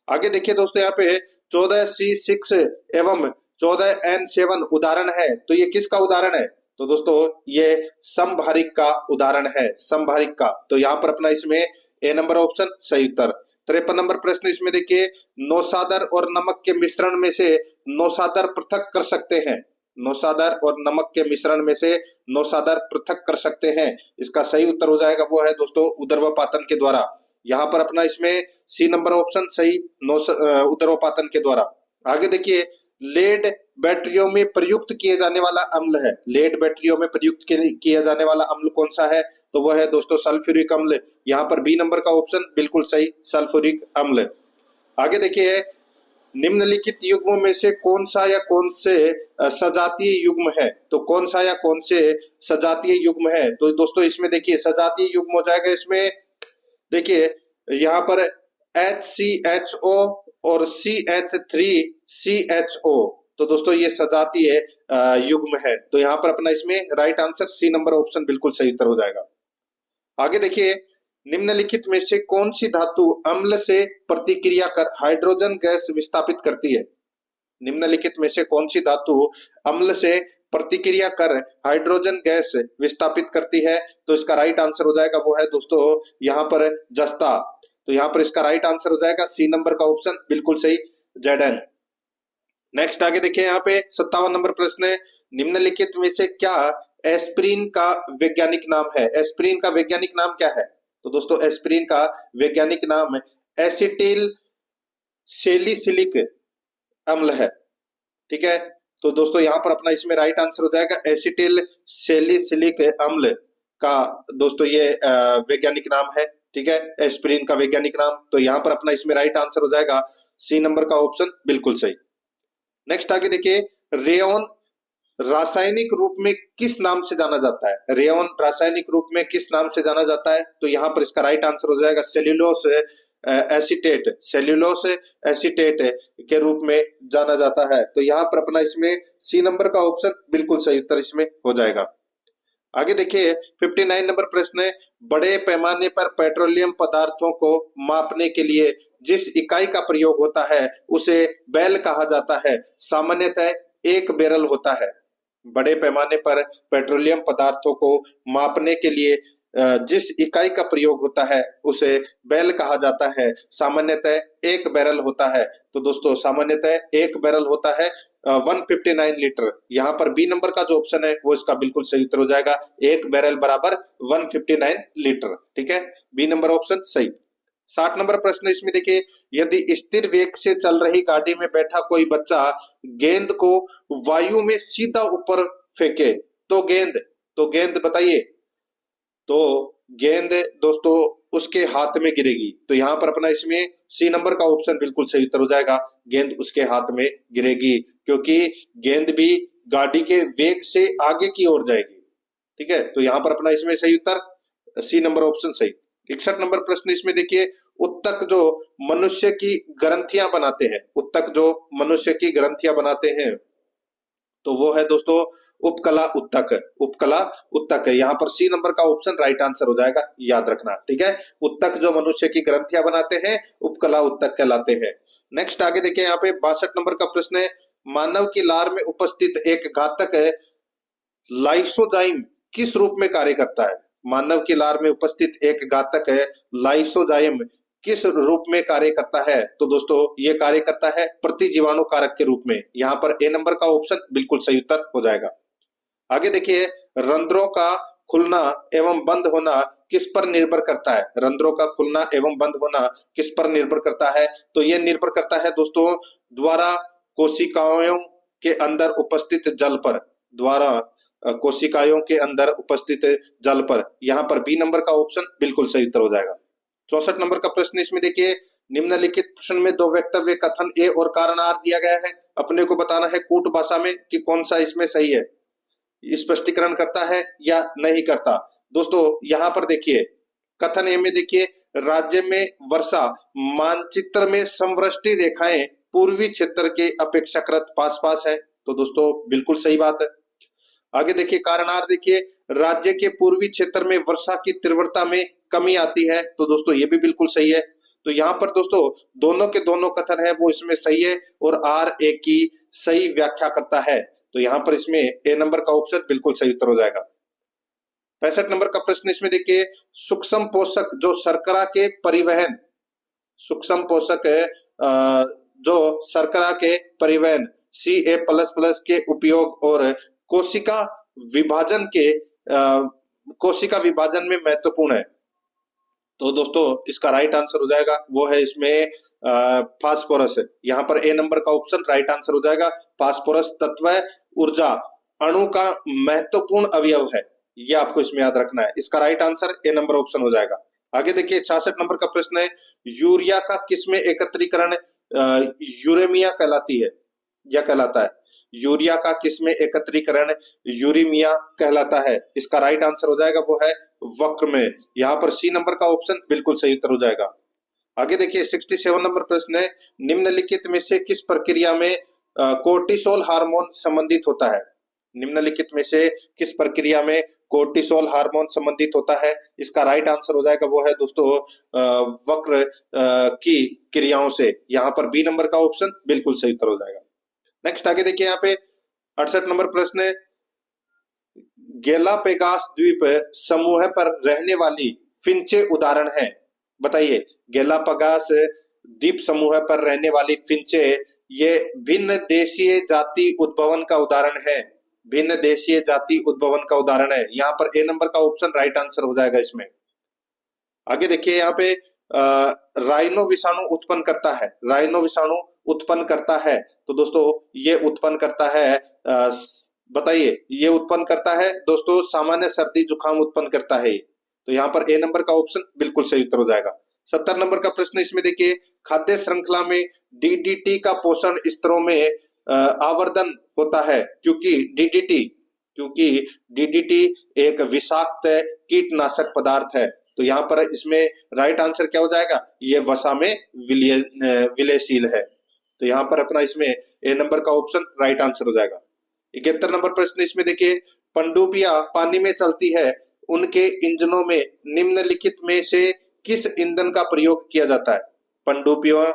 आगे देखिए दोस्तों यहाँ पे 14C6 एवं 14N7 उदाहरण है, तो ये किसका उदाहरण है? तो दोस्तों ये समभारिक का उदाहरण है, समभारिक का। तो यहाँ पर अपना इसमें ए नंबर ऑप्शन सही उत्तर। 53 नंबर प्रश्न इसमें देखिए, नौसादर और नमक के मिश्रण में से नौसादर पृथक कर सकते हैं। नौसादर और नमक के मिश्रण में से नौसादर पृथक कर सकते हैं। इसका सही उत्तर हो जाएगा वो है दोस्तों उदर्वपातन के द्वारा। यहाँ पर अपना इसमें सी नंबर ऑप्शन सही, उदर्वपातन के द्वारा। आगे देखिए लेड बैटरियों में प्रयुक्त किए जाने वाला अम्ल है, लेड बैटरियों में प्रयुक्त किया जाने वाला अम्ल कौन सा है? तो वह है दोस्तों सल्फ्यूरिक अम्ल। यहाँ पर बी नंबर का ऑप्शन बिल्कुल सही, सल्फ्यूरिक अम्ल। आगे देखिए निम्नलिखित युग्मों में से कौन सा या कौन से सजातीय युग्म है? तो कौन सा या कौन से सजातीय युग्म है? तो दोस्तों इसमें देखिए सजातीय युग्म हो जाएगा इसमें देखिए यहाँ पर HCHO और CH3CHO। तो दोस्तों ये सजातीय युग्म है। तो यहाँ पर अपना इसमें right answer C number option बिल्कुल सही उत्तर हो जाएगा। आगे देखिए निम्नलिखित में से कौन सी धातु अम्ल से प्रतिक्रिया कर हाइड्रोजन गैस विस्थापित करती है? निम्नलिखित में से कौन सी धातु अम्ल से प्रतिक्रिया कर हाइड्रोजन गैस विस्थापित करती है? तो इसका राइट आंसर हो जाएगा वो है दोस्तों यहाँ पर जस्ता। तो यहाँ पर इसका राइट आंसर हो जाएगा सी नंबर का ऑप्शन बिल्कुल सही, Zn। नेक्स्ट आगे देखिए यहाँ पे 57 नंबर प्रश्न है, निम्नलिखित में से क्या एस्प्रिन का वैज्ञानिक नाम है? एस्प्रिन का वैज्ञानिक नाम क्या है? तो दोस्तों एस्प्रिन का वैज्ञानिक नाम एसिटिल सैलिसिलिक अम्ल है। ठीक है, तो दोस्तों यहाँ पर अपना इसमें राइट आंसर हो जाएगा एसिटिल सैलिसिलिक अम्ल का दोस्तों ये वैज्ञानिक नाम है। ठीक है, एस्प्रिन का वैज्ञानिक नाम, तो यहाँ पर अपना इसमें राइट आंसर हो जाएगा सी नंबर का ऑप्शन बिल्कुल सही। नेक्स्ट आगे देखिए, रेयन रासायनिक रूप में किस नाम से जाना जाता है? रेयन रासायनिक रूप में किस नाम से जाना जाता है? तो यहाँ पर इसका राइट आंसर हो जाएगा सेल्यूलोस एसीटेट, सेल्यूलोस एसीटेट के रूप में जाना जाता है। तो यहाँ पर अपना इसमें सी नंबर का ऑप्शन बिल्कुल सही उत्तर इसमें हो जाएगा। आगे देखिए 59 नंबर प्रश्न है, बड़े पैमाने पर पेट्रोलियम पदार्थों को मापने के लिए जिस इकाई का प्रयोग होता है उसे बैल कहा जाता है। सामान्यतः एक बैरल होता है। बड़े पैमाने पर पेट्रोलियम पदार्थों को मापने के लिए जिस इकाई का प्रयोग होता है उसे बैल कहा जाता है। सामान्यतः एक बैरल होता है। तो दोस्तों सामान्यतः एक बैरल होता है 159 लीटर। यहाँ पर बी नंबर का जो ऑप्शन है वो इसका बिल्कुल सही उत्तर हो जाएगा, एक बैरल बराबर 159 लीटर। ठीक है, बी नंबर ऑप्शन सही। 60 नंबर प्रश्न इसमें देखिए, यदि स्थिर वेग से चल रही गाड़ी में बैठा कोई बच्चा गेंद को वायु में सीधा ऊपर फेंके तो गेंद बताइए। तो गेंद दोस्तों उसके हाथ में गिरेगी। तो यहाँ पर अपना इसमें सी नंबर का ऑप्शन बिल्कुल सही उत्तर हो जाएगा, गेंद उसके हाथ में गिरेगी, क्योंकि गेंद भी गाड़ी के वेग से आगे की ओर जाएगी। ठीक है, तो यहाँ पर अपना इसमें सही उत्तर सी नंबर ऑप्शन सही। 61 नंबर प्रश्न इसमें देखिए, उत्तक जो मनुष्य की ग्रंथियां बनाते हैं, उत्तक जो मनुष्य की ग्रंथियां बनाते हैं तो वो है दोस्तों उपकला उत्तक। उपकला उत्तक है, यहाँ पर सी नंबर का ऑप्शन राइट आंसर हो जाएगा, याद रखना। ठीक है, उत्तक जो मनुष्य की ग्रंथियां बनाते हैं उपकला उत्तक कहलाते हैं। नेक्स्ट आगे देखिए, यहाँ पे 62 नंबर का प्रश्न है, मानव की लार में उपस्थित एक घातक लाइसोजाइम किस रूप में कार्य करता है? मानव की लार में उपस्थित एक घातक लाइसोजाइम किस रूप में कार्य करता है? तो दोस्तों ये कार्य करता है प्रतिजीवाणु कारक के रूप में। यहाँ पर ए नंबर का ऑप्शन बिल्कुल सही उत्तर हो जाएगा। आगे देखिए, रंध्रों का खुलना एवं बंद होना किस पर निर्भर करता है? रंध्रों का खुलना एवं बंद होना किस पर निर्भर करता है? तो यह निर्भर करता है दोस्तों द्वारा कोशिकाओं के अंदर उपस्थित जल पर, द्वारा कोशिकाओं के अंदर उपस्थित जल पर। यहाँ पर बी नंबर का ऑप्शन बिल्कुल सही उत्तर हो जाएगा। 64 नंबर का प्रश्न इसमें देखिए, निम्नलिखित प्रश्न में दो वक्तव्य कथन ए और कारण आर दिया गया है, अपने को बताना है कूट भाषा में कि कौन सा इसमें सही है, स्पष्टीकरण करता है या नहीं करता। दोस्तों यहाँ पर देखिए कथन ए में देखिए, राज्य में वर्षा मानचित्र में समवृष्टि रेखाएं पूर्वी क्षेत्र के अपेक्षाकृत पास पास है। तो दोस्तों बिल्कुल सही बात है। आगे देखिए कारण आर देखिए, राज्य के पूर्वी क्षेत्र में वर्षा की तीव्रता में कमी आती है। तो दोस्तों ये भी बिल्कुल सही है। तो यहाँ पर दोस्तों दोनों के दोनों कथन है वो इसमें सही है और आर ए की सही व्याख्या करता है। तो यहाँ पर इसमें ए नंबर का ऑप्शन बिल्कुल सही उत्तर हो जाएगा। 65 नंबर का प्रश्न इसमें देखिए, सूक्ष्म पोषक जो शर्करा के परिवहन, सूक्ष्म पोषक जो शर्करा के परिवहन Ca++ के उपयोग और कोशिका विभाजन में महत्वपूर्ण है। तो दोस्तों इसका राइट आंसर हो जाएगा वो है इसमें फास्फोरस। यहाँ पर ए नंबर का ऑप्शन राइट आंसर हो जाएगा। फास्फोरस तत्व ऊर्जा अणु का महत्वपूर्ण अवयव है, ये आपको इसमें याद रखना है। इसका right answer A number option हो जाएगा। आगे देखिए 66 नंबर का प्रश्न है, यूरिया का किसमें एकत्रीकरण यूरेमिया कहलाती है या कहलाता है? यूरिया का किसमें एकत्रीकरण यूरेमिया कहलाता है? इसका राइट आंसर हो जाएगा वो है वक्र में। यहाँ पर सी नंबर का ऑप्शन बिल्कुल सही उत्तर हो जाएगा। आगे देखिए 67 नंबर प्रश्न है, निम्नलिखित में से किस प्रक्रिया में कोर्टिसोल हार्मोन संबंधित होता है? निम्नलिखित में से किस प्रक्रिया में कोर्टिसोल हार्मोन संबंधित होता है? इसका राइट आंसर हो जाएगा वो है दोस्तों वक्र की क्रियाओं से। यहाँ पर बी नंबर का ऑप्शन बिल्कुल सही उत्तर हो जाएगा। नेक्स्ट आगे देखिए यहाँ पे 68 नंबर प्रश्न है, गैलापेगोस द्वीप समूह पर रहने वाली फिंचे उदाहरण है। बताइए, गैलापागोस द्वीप समूह पर रहने वाली फिंचे ये भिन्न देशीय जाति उद्भवन का उदाहरण है। भिन्न देशीय जाति उद्भवन का उदाहरण है। यहाँ पर ए नंबर का ऑप्शन राइट आंसर हो जाएगा इसमें। आगे देखिए, यहाँ पे राइनो विषाणु उत्पन्न करता है। राइनो विषाणु उत्पन्न करता है, तो दोस्तों ये उत्पन्न करता है, बताइए, ये उत्पन्न करता है दोस्तों सामान्य सर्दी जुकाम उत्पन्न करता है। तो यहाँ पर ए नंबर का ऑप्शन बिल्कुल सही उत्तर हो जाएगा। 70 नंबर का प्रश्न इसमें देखिए, खाद्य श्रृंखला में डीडीटी का पोषण स्तरों में आवर्धन होता है क्योंकि डीडीटी एक विषाक्त कीटनाशक पदार्थ है। तो यहाँ पर इसमें राइट आंसर क्या हो जाएगा, ये वसा में विलयशील है। तो यहाँ पर अपना इसमें ए नंबर का ऑप्शन राइट आंसर हो जाएगा। 71 नंबर प्रश्न इसमें देखिए, पनडुब्बियां पानी में चलती है, उनके इंजनों में निम्नलिखित में से किस ईंधन का प्रयोग किया जाता है। पनडुब्बियां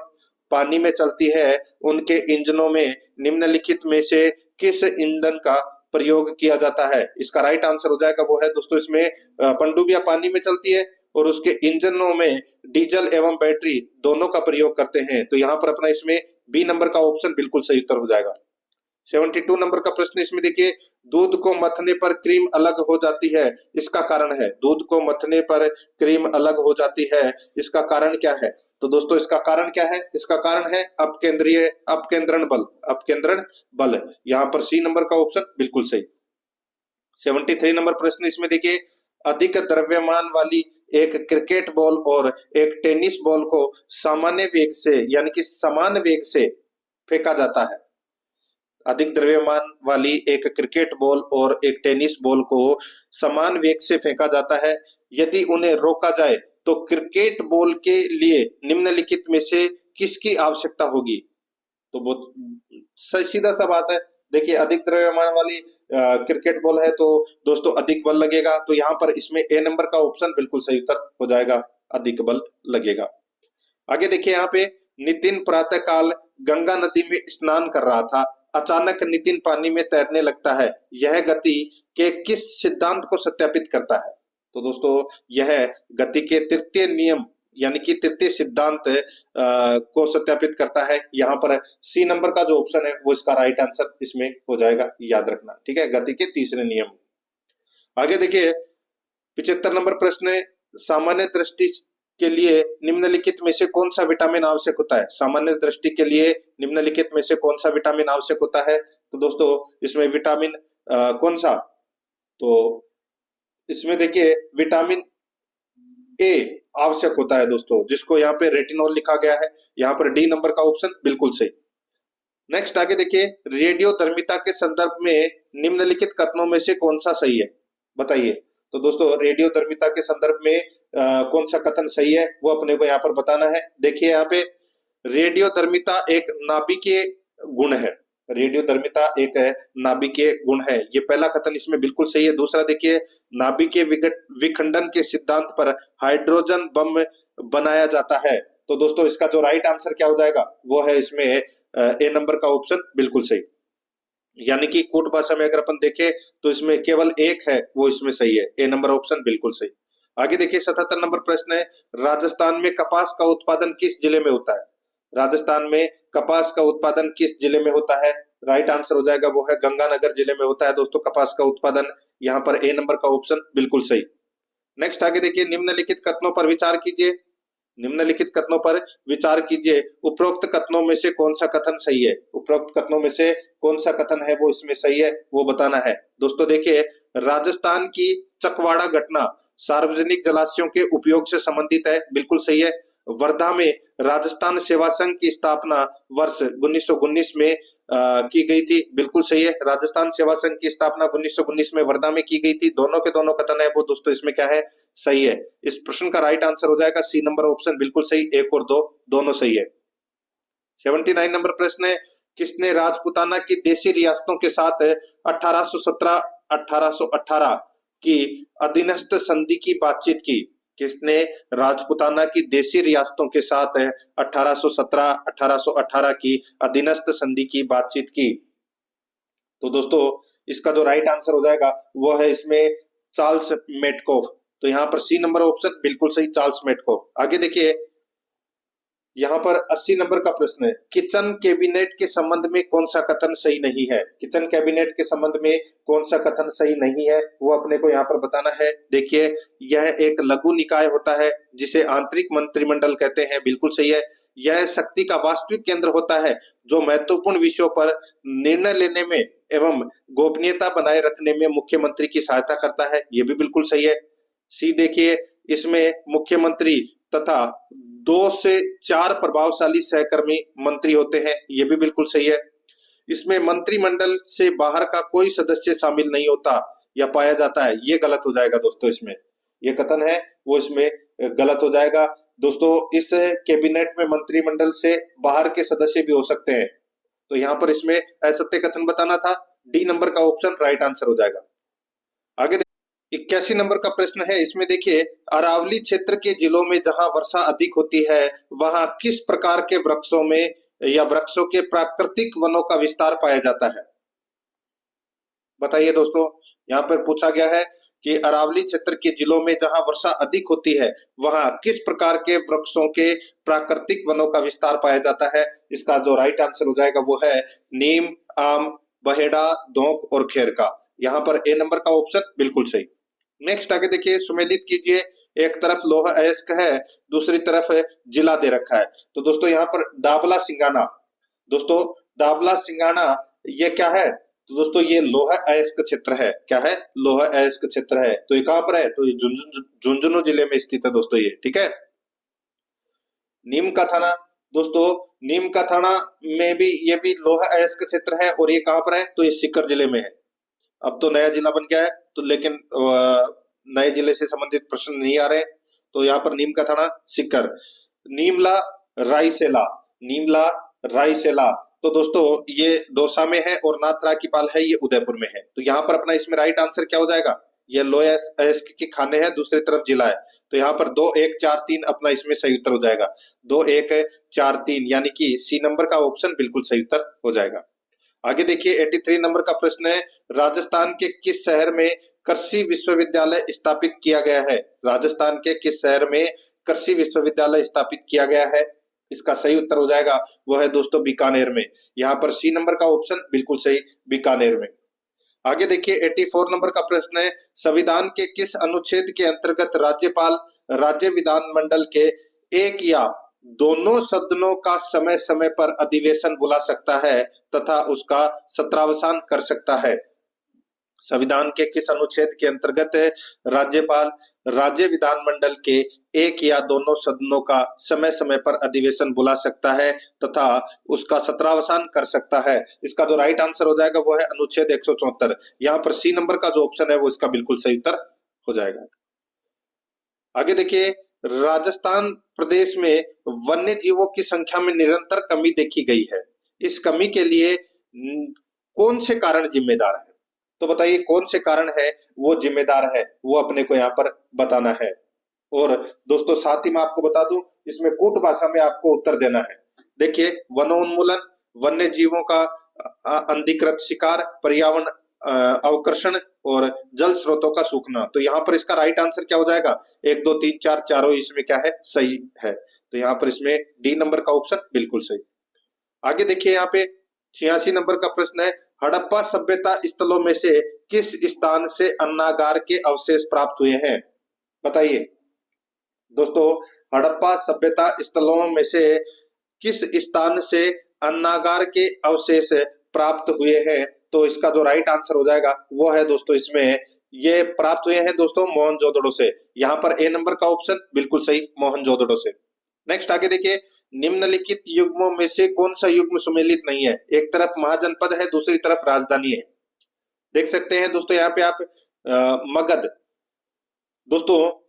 पानी में चलती है, उनके इंजनों में निम्नलिखित में से किस ईंधन का प्रयोग किया जाता है। इसका राइट आंसर हो जाएगा वो है दोस्तों इसमें पनडुब्बियां पानी में चलती है और उसके इंजनों में डीजल एवं बैटरी दोनों का प्रयोग करते हैं। तो यहाँ पर अपना इसमें बी नंबर का ऑप्शन बिल्कुल सही उत्तर हो जाएगा। 72 नंबर का प्रश्न इसमें देखिए, दूध को मथने पर क्रीम अलग हो जाती है, इसका कारण है। दूध को मथने पर क्रीम अलग हो जाती है, इसका कारण क्या है। तो दोस्तों इसका कारण क्या है, इसका कारण है अपकेंद्रण बल। यहाँ पर सी नंबर का ऑप्शन बिल्कुल सही। 73 नंबर प्रश्न इसमें देखिए, अधिक द्रव्यमान वाली एक क्रिकेट बॉल और एक टेनिस बॉल को सामान्य वेग से यानी कि समान वेग से फेंका जाता है। अधिक द्रव्यमान वाली एक क्रिकेट बॉल और एक टेनिस बॉल को समान वेग से फेंका जाता है। यदि उन्हें रोका जाए तो क्रिकेट बॉल के लिए निम्नलिखित में से किसकी आवश्यकता होगी। तो बहुत सीधा सा बात है। देखिए, अधिक द्रव्यमान वाली क्रिकेट बॉल है तो दोस्तों अधिक बल लगेगा। तो यहाँ पर इसमें ए नंबर का ऑप्शन बिल्कुल सही उत्तर हो जाएगा, अधिक बल लगेगा। आगे देखिए, यहाँ पे नितिन प्रातःकाल गंगा नदी में स्नान कर रहा था, अचानक नितिन पानी में तैरने लगता है। यह गति के किस सिद्धांत को सत्यापित करता है। तो दोस्तों यह गति के तृतीय नियम यानी कि तृतीय सिद्धांत को सत्यापित करता है। यहाँ पर सी नंबर का जो ऑप्शन है वो इसका राइट आंसर इसमें हो जाएगा, याद रखना, ठीक है, गति के तीसरे नियम। आगे देखिए, 75 नंबर प्रश्न, सामान्य दृष्टि के लिए निम्नलिखित में से कौन सा विटामिन आवश्यक होता है। सामान्य दृष्टि के लिए निम्नलिखित में से कौन सा विटामिन आवश्यक होता है। तो दोस्तों इसमें विटामिन कौन सा, तो इसमें देखिए विटामिन ए आवश्यक होता है दोस्तों, जिसको यहाँ पे रेटिनॉल लिखा गया है। यहाँ पर डी नंबर का ऑप्शन बिल्कुल सही। नेक्स्ट आगे देखिए, रेडियोधर्मिता के संदर्भ में निम्नलिखित कथनों में से कौन सा सही है, बताइए। तो दोस्तों रेडियोधर्मिता के संदर्भ में कौन सा कथन सही है वो अपने को यहाँ पर बताना है। देखिए, यहाँ पे रेडियोधर्मिता एक नाभिकीय गुण है। रेडियोधर्मिता एक नाभिकीय गुण है, ये पहला कथन इसमें बिल्कुल सही है। दूसरा देखिए, नाभिकीय विखंडन के सिद्धांत पर हाइड्रोजन बम बनाया जाता है। तो दोस्तों इसका जो राइट आंसर क्या हो जाएगा वो है इसमें ए नंबर का ऑप्शन बिल्कुल सही। यानी कि कूट भाषा में अगर अपन देखें तो इसमें केवल एक है वो इसमें सही है, ए नंबर ऑप्शन बिल्कुल सही। आगे देखिए, 77 नंबर प्रश्न है, राजस्थान में कपास का उत्पादन किस जिले में होता है। राजस्थान में कपास का उत्पादन किस जिले में होता है। राइट आंसर हो जाएगा वो है गंगानगर जिले में होता है दोस्तों कपास का उत्पादन। यहाँ पर ए नंबर का ऑप्शन बिल्कुल सही। नेक्स्ट आगे देखिए, निम्नलिखित कथनों पर विचार कीजिए। निम्नलिखित कथनों पर विचार कीजिए, उपरोक्त कथनों में से कौन सा कथन सही है। उपरोक्त कथनों में से कौन सा कथन है वो इसमें सही है वो बताना है। दोस्तों देखिए, राजस्थान की चकवाड़ा घटना सार्वजनिक जलाशयों के उपयोग से संबंधित है, बिल्कुल सही है। वर्धा में राजस्थान सेवा संघ की स्थापना वर्ष 1919 में की गई थी, बिल्कुल सही है। राजस्थान सेवा संघ की स्थापना 1919 में वर्धा में की गई थी। दोनों के दोनों कथन है वो दोस्तों इसमें क्या है, सही है। इस प्रश्न का राइट आंसर हो जाएगा सी नंबर ऑप्शन बिल्कुल सही, 1 और 2 दोनों सही है। 79 नंबर प्रश्न है, किसने राजपुताना की देशी रियासतों के साथ 1817-1818 की अधीनस्थ संधि की बातचीत की। किसने राजपुताना की देशी रियासतों के साथ 1817-1818 की अधीनस्थ संधि की बातचीत की। तो दोस्तों इसका जो राइट आंसर हो जाएगा वो है इसमें चार्ल्स मेटकोफ। तो यहाँ पर सी नंबर ऑप्शन बिल्कुल सही, चार्ल्स मेटकोफ। आगे देखिए, यहाँ पर 80 नंबर का प्रश्न है, किचन कैबिनेट के संबंध में कौन सा कथन सही नहीं है। किचन कैबिनेट के संबंध में कौन सा कथन सही नहीं है वो अपने को यहाँ पर बताना है। देखिए, यह एक लघु निकाय होता है जिसे आंतरिक मंत्रिमंडल कहते हैं, बिल्कुल सही है। यह शक्ति का वास्तविक केंद्र होता है जो महत्वपूर्ण विषयों पर निर्णय लेने में एवं गोपनीयता बनाए रखने में मुख्यमंत्री की सहायता करता है, ये भी बिल्कुल सही है। सी देखिए, इसमें मुख्यमंत्री तथा 2 से 4 प्रभावशाली सहकर्मी मंत्री होते हैं, ये भी बिल्कुल सही है। इसमें मंत्रिमंडल से बाहर का कोई सदस्य शामिल नहीं होता या पाया जाता है, ये गलत हो जाएगा दोस्तों। इसमें ये कथन है वो इसमें गलत हो जाएगा दोस्तों। इस कैबिनेट में मंत्रिमंडल से बाहर के सदस्य भी हो सकते हैं, तो यहाँ पर इसमें असत्य कथन बताना था। डी नंबर का ऑप्शन राइट आंसर हो जाएगा। आगे 81 नंबर का प्रश्न है, इसमें देखिए, अरावली क्षेत्र के जिलों में जहां वर्षा अधिक होती है वहां किस प्रकार के वृक्षों में या वृक्षों के प्राकृतिक वनों का विस्तार पाया जाता है। बताइए दोस्तों, यहाँ पर पूछा गया है कि अरावली क्षेत्र के जिलों में जहां वर्षा अधिक होती है वहां किस प्रकार के वृक्षों के प्राकृतिक वनों का विस्तार पाया जाता है। इसका जो राइट आंसर हो जाएगा वो है नीम, आम, बहेड़ा, धोंक और खेर का। यहाँ पर ए नंबर का ऑप्शन बिल्कुल सही। नेक्स्ट आगे देखिए, सुमेलित कीजिए, एक तरफ लौह अयस्क है, दूसरी तरफ जिला दे रखा है। तो दोस्तों यहाँ पर दाबला सिंगाना, दोस्तों दाबला सिंगाना ये क्या है। तो दोस्तों ये लौह अयस्क क्षेत्र है। क्या है? लौह अयस्क क्षेत्र है। तो ये कहां पर है? तो ये झुंझुनू जिले में स्थित है दोस्तों ये, ठीक है। नीम का थाना, दोस्तों नीम का थाना में भी ये भी लौह अयस्क क्षेत्र है और ये कहां पर है? तो ये सीकर जिले में है। अब तो नया जिला बन गया है, तो लेकिन नए जिले से संबंधित प्रश्न नहीं आ रहे। तो यहाँ पर नीम का थाना सीकर। नीमला रायसेला, नीमला रायसेला, तो दोस्तों ये दौसा में है और नाथद्रा की पाल है ये उदयपुर में है। तो यहाँ पर अपना इसमें राइट आंसर क्या हो जाएगा? ये लौह अयस्क के खाने हैं, दूसरी तरफ जिला है। तो यहाँ पर 2 1 4 3 अपना इसमें सही उत्तर हो जाएगा। 2 1 4 3 यानी कि सी नंबर का ऑप्शन बिल्कुल सही उत्तर हो जाएगा। आगे देखिए, 83 नंबर का प्रश्न है, राजस्थान के किस शहर में कृषि विश्वविद्यालय स्थापित किया गया है। राजस्थान के किस शहर में कृषि विश्वविद्यालय स्थापित किया गया है। इसका सही उत्तर हो जाएगा वो है दोस्तों बीकानेर में। यहाँ पर सी नंबर का ऑप्शन बिल्कुल सही, बीकानेर में। आगे देखिए, 84 नंबर का प्रश्न है, संविधान के किस अनुच्छेद के अंतर्गत राज्यपाल राज्य विधानमंडल के एक या दोनों सदनों का समय समय पर अधिवेशन बुला सकता है तथा उसका सत्रावसान कर सकता है। संविधान के किस अनुच्छेद के अंतर्गत राज्यपाल राज्य विधानमंडल के एक या दोनों सदनों का समय समय पर अधिवेशन बुला सकता है तथा उसका सत्रावसान कर सकता है। इसका जो राइट आंसर हो जाएगा वो है अनुच्छेद 174। यहाँ पर सी नंबर का जो ऑप्शन है वो इसका बिल्कुल सही उत्तर हो जाएगा। आगे देखिए, राजस्थान प्रदेश में वन्य जीवों की संख्या में निरंतर कमी देखी गई है। इस कमी के लिए कौन से कारण जिम्मेदार है। तो बताइए कौन से कारण है वो जिम्मेदार है, वो अपने को यहाँ पर बताना है। और दोस्तों साथ ही मैं आपको बता दूं, इसमें कूट भाषा में आपको उत्तर देना है। देखिए, वनोन्मूलन, वन्य जीवों का अनधिकृत शिकार, पर्यावरण अवकर्षण और जल स्रोतों का सूखना। तो यहाँ पर इसका राइट आंसर क्या हो जाएगा? 1 2 3 4 चारों इसमें क्या है? सही है। तो यहाँ पर इसमें डी नंबर का ऑप्शन बिल्कुल सही। आगे देखिए, यहाँ पे 86 नंबर का प्रश्न है, हड़प्पा सभ्यता स्थलों में से किस स्थान से अन्नागार के अवशेष प्राप्त हुए हैं। बताइए दोस्तों, हड़प्पा सभ्यता स्थलों में से किस स्थान से अन्नागार के अवशेष प्राप्त हुए हैं। तो इसका जो राइट आंसर हो जाएगा वो है दोस्तों, इसमें ये प्राप्त हुए हैं दोस्तों मोहनजोदड़ो से। यहाँ पर ए नंबर का ऑप्शन बिल्कुल सही, मोहनजोदड़ो से। नेक्स्ट आगे देखिए, निम्नलिखित युग्मों में से कौन सा युग्म सुमेलित नहीं है। एक तरफ महाजनपद है, दूसरी तरफ राजधानी है। देख सकते हैं दोस्तों यहाँ पे आप मगध, दोस्तों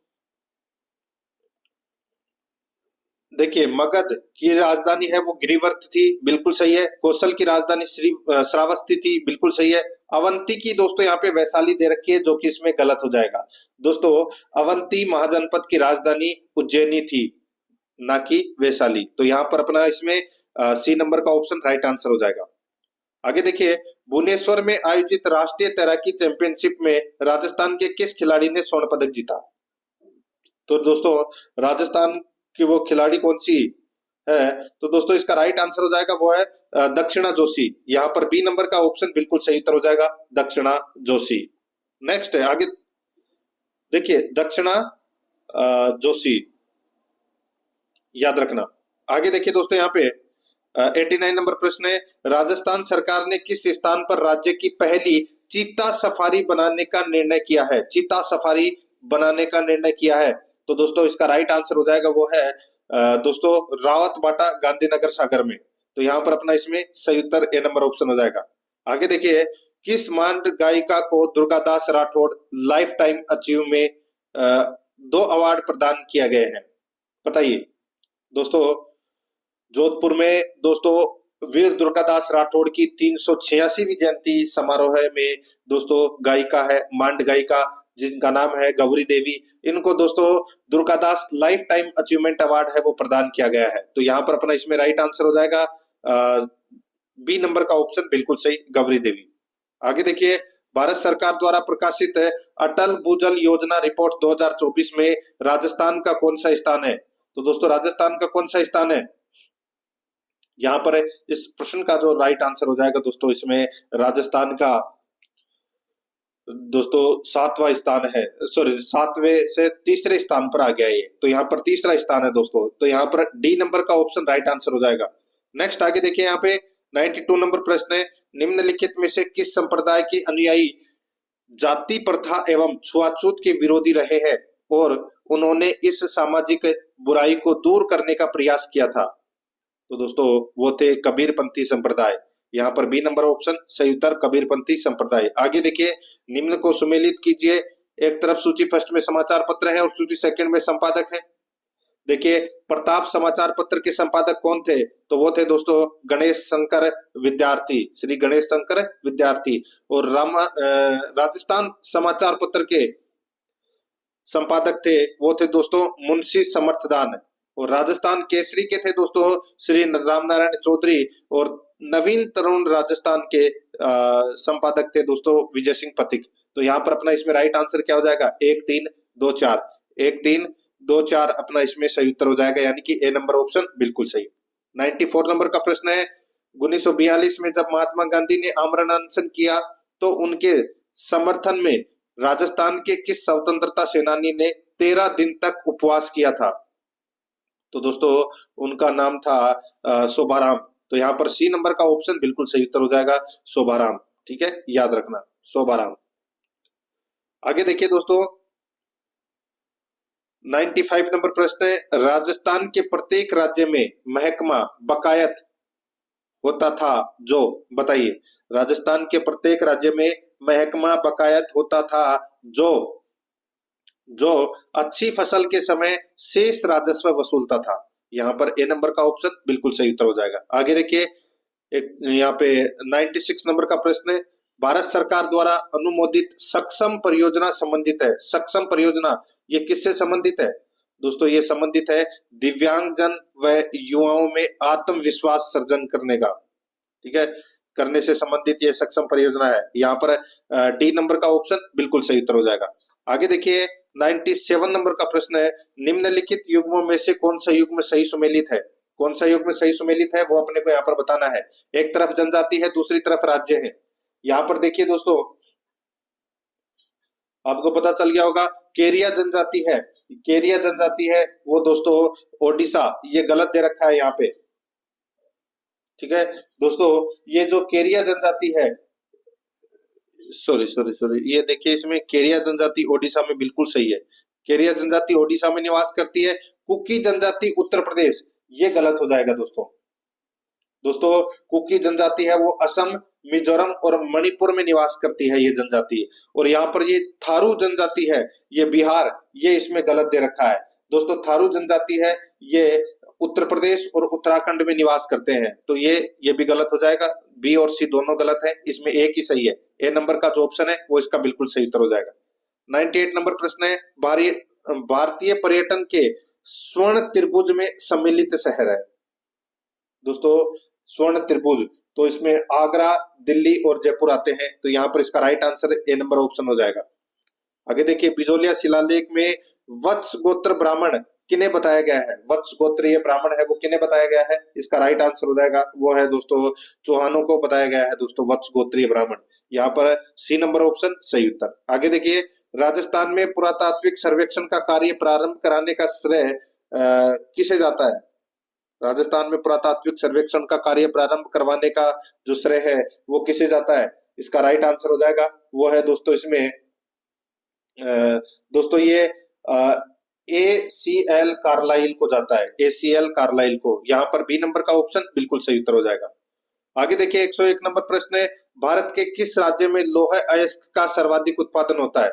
देखिए मगध की राजधानी है वो गिरिवर्त थी, बिल्कुल सही है। कौशल की राजधानी श्रावस्ती थी, बिल्कुल सही है। अवंती की दोस्तों यहाँ पे वैशाली दे रखी है, जो कि इसमें गलत हो जाएगा। दोस्तों अवंती महाजनपद की राजधानी उज्जैनी थी, ना कि वैशाली। तो यहाँ पर अपना इसमें सी नंबर का ऑप्शन राइट आंसर हो जाएगा। आगे देखिए, भुवनेश्वर में आयोजित राष्ट्रीय तैराकी चैंपियनशिप में राजस्थान के किस खिलाड़ी ने स्वर्ण पदक जीता? तो दोस्तों राजस्थान की वो खिलाड़ी कौन सी है? तो दोस्तों इसका राइट आंसर हो जाएगा वो है दक्षिणा जोशी। यहाँ पर बी नंबर का ऑप्शन बिल्कुल सही उत्तर हो जाएगा, दक्षिणा जोशी। नेक्स्ट है आगे देखिए, दक्षिणा जोशी, याद रखना। आगे देखिए दोस्तों, यहाँ पे 89 नंबर प्रश्न है, राजस्थान सरकार ने किस स्थान पर राज्य की पहली चीता सफारी बनाने का निर्णय किया है? चीता सफारी बनाने का निर्णय किया है। तो दोस्तों इसका राइट आंसर हो जाएगा वो है दोस्तों रावत बाटा गांधीनगर सागर में। तो यहाँ पर अपना इसमें सही उत्तर ए नंबर ऑप्शन हो जाएगा। आगे देखिए, किस मांड गायिका को Durgadas Rathore life time achieve में 2 अवार्ड प्रदान किया गए हैं? बताइए दोस्तों। जोधपुर में दोस्तों वीर दुर्गादास राठौड़ की 386वीं जयंती समारोह में दोस्तों गायिका है, मांड गायिका, जिनका नाम है गौरी देवी। इनको दोस्तों Durgadas life time achievement award है वो प्रदान किया गया है। तो यहाँ पर अपना इसमें राइट आंसर हो जाएगा बी नंबर का ऑप्शन बिल्कुल सही, गौरी देवी। आगे देखिए, भारत सरकार द्वारा प्रकाशित अटल भूजल योजना रिपोर्ट 2024 में राजस्थान का कौन सा स्थान है? तो दोस्तों राजस्थान का कौन सा स्थान है? यहाँ पर इस प्रश्न का जो राइट आंसर हो जाएगा दोस्तों, इसमें राजस्थान का दोस्तों 7वां स्थान है, सॉरी 7वें से तीसरे स्थान पर आ गया ये। तो यहाँ पर तीसरा स्थान है दोस्तों। तो यहाँ पर डी नंबर का ऑप्शन राइट आंसर हो जाएगा। नेक्स्ट आगे देखिए, यहाँ पे 92 नंबर प्रश्न है, निम्नलिखित में से किस संप्रदाय के अनुयायी जाति प्रथा एवं छुआछूत के विरोधी रहे हैं और उन्होंने इस सामाजिक बुराई को दूर करने का प्रयास किया था? तो दोस्तों वो थे कबीरपंथी संप्रदाय। यहाँ पर बी नंबर ऑप्शन सही उत्तर, कबीरपंथी संप्रदाय। आगे देखिए, निम्न को सुमेलित कीजिए। एक तरफ सूची फर्स्ट में समाचार पत्र है और सूची सेकंड में संपादक है। देखिए, प्रताप समाचार पत्र के संपादक कौन थे? तो वो थे दोस्तों गणेश शंकर विद्यार्थी, श्री गणेश शंकर विद्यार्थी। और राजस्थान समाचार पत्र के संपादक थे वो थे दोस्तों मुंशी समर्थदान। और राजस्थान केसरी के थे दोस्तों श्री रामनारायण चौधरी। और नवीन तरुण राजस्थान के संपादक थे दोस्तों विजय सिंह पथिक। तो यहाँ पर अपना इसमें राइट आंसर क्या हो जाएगा? 1 3 2 4, 1 3 2 4 अपना इसमें सही उत्तर हो जाएगा, यानी कि ए नंबर ऑप्शन बिल्कुल सही। 94 नंबर का प्रश्न है, 1942 में जब महात्मा गांधी ने आमरण अनशन किया तो उनके समर्थन में राजस्थान के किस स्वतंत्रता सेनानी ने 13 दिन तक उपवास किया था? तो दोस्तों उनका नाम था शोभाराम। तो यहाँ पर सी नंबर का ऑप्शन बिल्कुल सही उत्तर हो जाएगा, शोभाराम। ठीक है, याद रखना, शोभाराम। आगे देखिए दोस्तों, 95 नंबर प्रश्न है, राजस्थान के प्रत्येक राज्य में महकमा बकायत होता था जो? बताइए, राजस्थान के प्रत्येक राज्य में महकमा बकायत होता था जो अच्छी फसल के समय शेष राजस्व वसूलता था। यहाँ पर ए नंबर का ऑप्शन बिल्कुल सही उत्तर हो जाएगा। आगे देखिए, एक यहाँ पे 96 नंबर का प्रश्न है, भारत सरकार द्वारा अनुमोदित सक्षम परियोजना संबंधित है। सक्षम परियोजना ये किससे संबंधित है? दोस्तों ये संबंधित है दिव्यांगजन व युवाओं में आत्मविश्वास सर्जन करने का, ठीक है, करने से संबंधित ये सक्षम परियोजना है। यहाँ पर डी नंबर का ऑप्शन बिल्कुल सही उत्तर हो जाएगा। आगे देखिए, 97 नंबर का प्रश्न है, निम्नलिखित युग्मों में से कौन सा युग्म सही सुमेलित है? कौन सा युग्म सही सुमेलित है वो अपने को यहाँ पर बताना है। एक तरफ जनजाति है, दूसरी तरफ राज्य है। यहाँ पर देखिए दोस्तों, आपको पता चल गया होगा केरिया जनजाति है, केरिया जनजाति है वो दोस्तों ओडिशा, ये गलत दे रखा है यहाँ पे। ठीक है दोस्तों, ये जो केरिया जनजाति है, सॉरी ये देखिए, इसमें केरिया जनजाति ओडिशा में बिल्कुल सही है। केरिया जनजाति ओडिशा में निवास करती है। कुकी जनजाति उत्तर प्रदेश, ये गलत हो जाएगा दोस्तों। दोस्तों कुकी जनजाति है वो असम, मिजोरम और मणिपुर में निवास करती है ये जनजाति। और यहाँ पर ये थारू जनजाति है, ये बिहार, ये इसमें गलत दे रखा है। दोस्तों थारू जनजाति है ये उत्तर प्रदेश और उत्तराखंड में निवास करते हैं। तो ये भी गलत हो जाएगा, बी और सी दोनों गलत है, इसमें एक ही सही है। ए नंबर का जो ऑप्शन है वो इसका बिल्कुल सही उत्तर हो जाएगा। 98 नंबर प्रश्न है, भारतीय पर्यटन के स्वर्ण त्रिभुज में सम्मिलित शहर है। दोस्तों स्वर्ण त्रिभुज तो इसमें आगरा, दिल्ली और जयपुर आते हैं। तो यहाँ पर इसका right answer A number option हो जाएगा। आगे देखिए, बिजोलिया शिलालेख में वत्स गोत्र ब्राह्मण किन्हें बताया गया है? वत्स गोत्र ये ब्राह्मण है वो किन्हें बताया गया है? इसका राइट आंसर हो जाएगा वो है दोस्तों चौहानों को बताया गया है दोस्तों, वत्स गोत्रीय ब्राह्मण। यहाँ पर सी नंबर ऑप्शन सही उत्तर। आगे देखिए, राजस्थान में पुरातात्विक सर्वेक्षण का कार्य प्रारंभ कराने का श्रेय किसे जाता है? राजस्थान में पुरातात्विक सर्वेक्षण का कार्य प्रारंभ करवाने का जो श्रेय है वो किसे जाता है? इसका राइट आंसर हो जाएगा वो है दोस्तों इसमें दोस्तों ये ACL कार्लाइल को जाता है, ACL कार्लाइल को। यहाँ पर बी नंबर का ऑप्शन बिल्कुल सही उत्तर हो जाएगा। आगे देखिए, 101 नंबर प्रश्न है, भारत के किस राज्य में लौह अयस्क का सर्वाधिक उत्पादन होता है?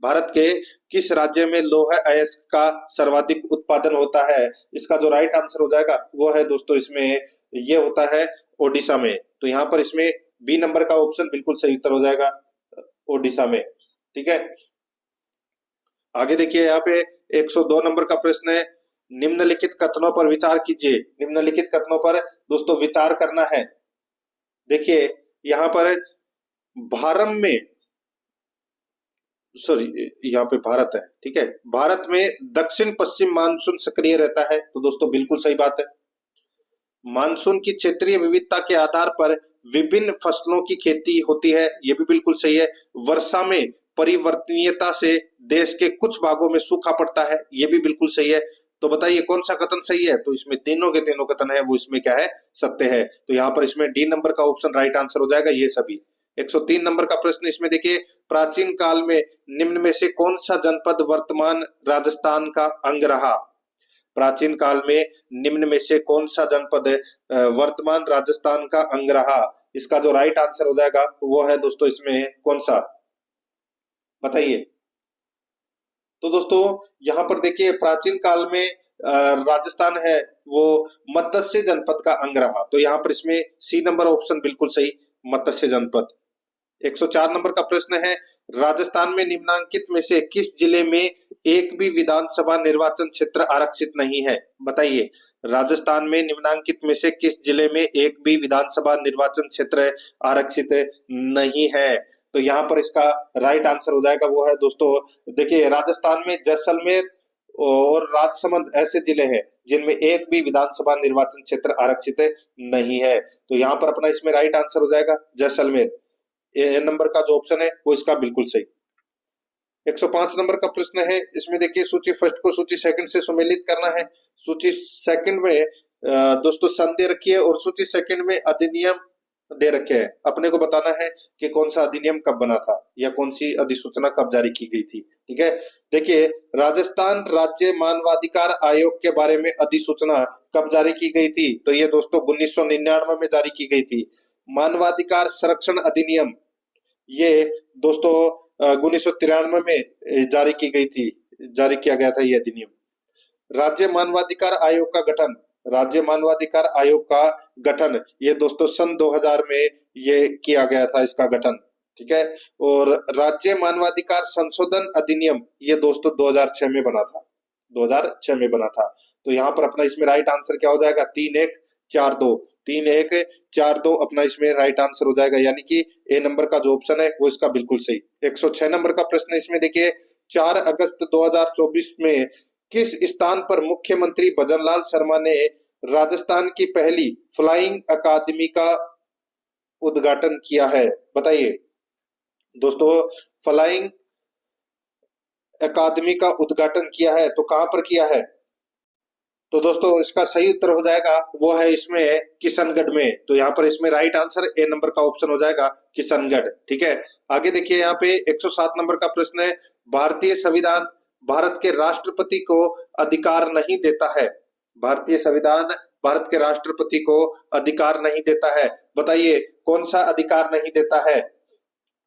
भारत के किस राज्य में लौह अयस्क का सर्वाधिक उत्पादन होता है? इसका जो राइट आंसर हो जाएगा वो है दोस्तों इसमें ये होता है ओडिशा में। तो यहाँ पर इसमें बी नंबर का ऑप्शन बिल्कुल सही उत्तर हो जाएगा, ओडिशा में। ठीक है, आगे देखिए, यहाँ पे 102 नंबर का प्रश्न है, निम्नलिखित कथनों पर विचार कीजिए। निम्नलिखित कथनों पर दोस्तों विचार करना है। देखिए यहाँ पर भारत में, सॉरी यहाँ पे भारत है, ठीक है, भारत में दक्षिण पश्चिम मानसून सक्रिय रहता है। तो दोस्तों बिल्कुल सही बात है। मानसून की क्षेत्रीय विविधता के आधार पर विभिन्न फसलों की खेती होती है, ये भी बिल्कुल सही है। वर्षा में परिवर्तनीयता से देश के कुछ भागों में सूखा पड़ता है, ये भी बिल्कुल सही है। तो बताइए कौन सा कथन सही है? तो इसमें तीनों के तीनों कथन है वो इसमें क्या है? सत्य है। तो यहाँ पर इसमें डी नंबर का ऑप्शन राइट आंसर हो जाएगा ये सभी। 103 नंबर का प्रश्न इसमें देखिए, प्राचीन काल में निम्न में से कौन सा जनपद वर्तमान राजस्थान का अंग रहा? प्राचीन काल में निम्न में से कौन सा जनपद वर्तमान राजस्थान का अंग रहा? इसका जो राइट आंसर हो जाएगा वो है दोस्तों इसमें कौन सा, बताइए। तो दोस्तों यहाँ पर देखिए, प्राचीन काल में राजस्थान है वो मत्स्य जनपद का अंग रहा। तो यहाँ पर इसमें सी नंबर ऑप्शन बिल्कुल सही, मत्स्य जनपद। 104 नंबर का प्रश्न है, राजस्थान में निम्नांकित में से किस जिले में एक भी विधानसभा निर्वाचन क्षेत्र आरक्षित नहीं है? बताइए, राजस्थान में निम्नांकित में से किस जिले में एक भी विधानसभा निर्वाचन क्षेत्र आरक्षित नहीं है? तो यहाँ पर इसका राइट आंसर हो जाएगा वो है दोस्तों, देखिए राजस्थान में जैसलमेर और राजसमंद ऐसे जिले हैं जिनमें एक भी विधानसभा निर्वाचन क्षेत्र आरक्षित नहीं है। तो यहाँ पर अपना इसमें राइट आंसर हो जाएगा जैसलमेर। ए नंबर का जो ऑप्शन है वो इसका बिल्कुल सही। 105 नंबर का प्रश्न है, इसमें देखिए सूची फर्स्ट को सूची सेकंड से सुमेलित करना है। सूची सेकंड में दोस्तों सन दे रखी है और सूची सेकंड में अधिनियम दे रखे हैं। अपने को बताना है कि कौन सा अधिनियम कब बना था या कौन सी अधिसूचना कब जारी की गई थी। ठीक है, देखिए राजस्थान राज्य मानवाधिकार आयोग के बारे में अधिसूचना कब जारी की गई थी? तो ये दोस्तों 1999 में जारी की गई थी। मानवाधिकार संरक्षण अधिनियम ये दोस्तों 1993 में जारी की गई थी, जारी किया गया था ये अधिनियम। राज्य मानवाधिकार आयोग का गठन, राज्य मानवाधिकार आयोग का गठन ये दोस्तों सन 2000 में ये किया गया था इसका गठन। ठीक है, और राज्य मानवाधिकार संशोधन अधिनियम ये दोस्तों 2006 में बना था, 2006 में बना था। तो यहाँ पर अपना इसमें राइट आंसर क्या हो जाएगा? 3142, 3142 अपना इसमें राइट आंसर हो जाएगा, यानी कि ए नंबर का जो ऑप्शन है वो इसका बिल्कुल सही। 106 नंबर का प्रश्न इसमें देखिए, 4 अगस्त 2024 में किस स्थान पर मुख्यमंत्री भजनलाल शर्मा ने राजस्थान की पहली फ्लाइंग अकादमी का उद्घाटन किया है? बताइए दोस्तों, फ्लाइंग अकादमी का उद्घाटन किया है तो कहां पर किया है? तो दोस्तों इसका सही उत्तर हो जाएगा वो है इसमें किशनगढ़ में। तो यहाँ पर इसमें राइट आंसर ए नंबर का ऑप्शन हो जाएगा किशनगढ़। ठीक है, आगे देखिए यहाँ पे 107 नंबर का प्रश्न है, भारतीय संविधान भारत के राष्ट्रपति को अधिकार नहीं देता है। भारतीय संविधान भारत के राष्ट्रपति को अधिकार नहीं देता है, बताइए कौन सा अधिकार नहीं देता है?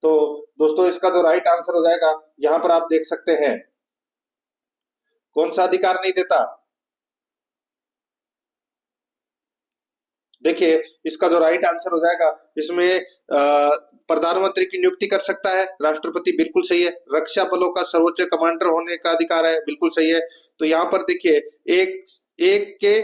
तो दोस्तों इसका जो राइट आंसर हो जाएगा यहाँ पर आप देख सकते हैं, कौन सा अधिकार नहीं देता? देखिए इसका जो राइट आंसर हो जाएगा इसमें प्रधानमंत्री की नियुक्ति कर सकता है राष्ट्रपति, बिल्कुल सही है। रक्षा बलों का सर्वोच्च कमांडर होने का अधिकार है, बिल्कुल सही है। तो यहाँ पर देखिए एक के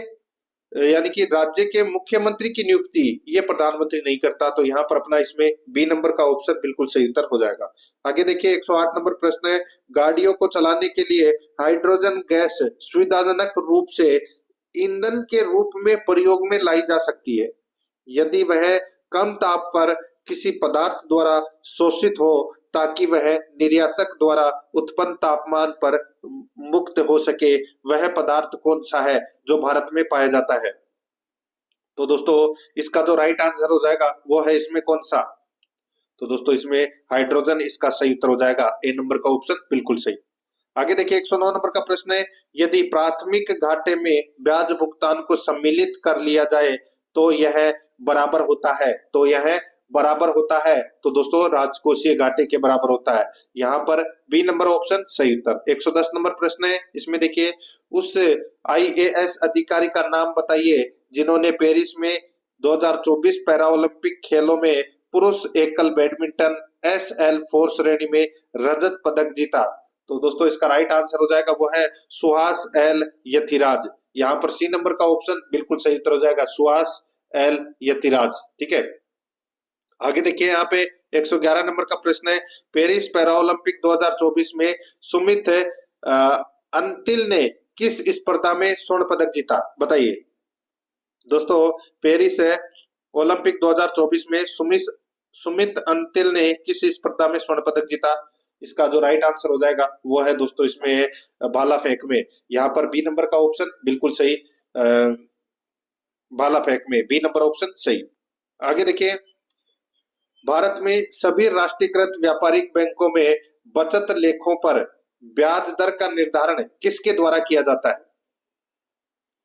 यानी कि राज्य के मुख्यमंत्री की नियुक्ति ये प्रधानमंत्री नहीं करता। तो यहाँ पर अपना इसमें बी नंबर का ऑप्शन बिल्कुल सही उत्तर हो जाएगा। आगे देखिए 108 नंबर प्रश्न है, गाड़ियों को चलाने के लिए हाइड्रोजन गैस सुविधाजनक रूप से ईंधन के रूप में प्रयोग में लाई जा सकती है यदि वह कम ताप पर किसी पदार्थ द्वारा शोषित हो, ताकि वह निर्यातक द्वारा उत्पन्न तापमान पर मुक्त हो सके। वह पदार्थ कौन सा है जो भारत में पाया जाता है? तो दोस्तों इसका जो राइट आंसर हो जाएगा वो है इसमें कौन सा? तो दोस्तों इसमें हाइड्रोजन इसका सही उत्तर हो जाएगा, ए नंबर का ऑप्शन बिल्कुल सही। आगे देखिए 109 नंबर का प्रश्न है, यदि प्राथमिक घाटे में ब्याज भुगतान को सम्मिलित कर लिया जाए तो यह बराबर होता है। तो यह बराबर होता है, तो दोस्तों राजकोषीय घाटे के बराबर होता है। यहाँ पर बी नंबर ऑप्शन सही उत्तर। 110 नंबर प्रश्न है, इसमें देखिए उस आईएएस अधिकारी का नाम बताइए जिन्होंने पेरिस में 2024 पैरा ओलंपिक खेलों में पुरुष एकल बैडमिंटन SL4 श्रेणी में रजत पदक जीता। तो दोस्तों इसका राइट आंसर हो जाएगा वो है सुहास एल यथिराज। यहाँ पर सी नंबर का ऑप्शन बिल्कुल सही उत्तर हो जाएगा, सुहास एल यथिराज। ठीक है, आगे देखिए यहाँ पे 111 नंबर का प्रश्न है, पेरिस पैरा ओलंपिक 2024 में सुमित अंतिल ने किस स्पर्धा में स्वर्ण पदक जीता? बताइए। दोस्तों पेरिस ओलंपिक 2024 में सुमित अंतिल ने किस स्पर्धा में स्वर्ण पदक जीता? इसका जो राइट आंसर हो जाएगा वो है दोस्तों इसमें भाला फेंक में। यहाँ पर बी नंबर का ऑप्शन बिल्कुल सही, भाला फेंक में बी नंबर ऑप्शन सही। आगे देखिए भारत में सभी राष्ट्रीयकृत व्यापारिक बैंकों में बचत लेखों पर ब्याज दर का निर्धारण किसके द्वारा किया जाता है?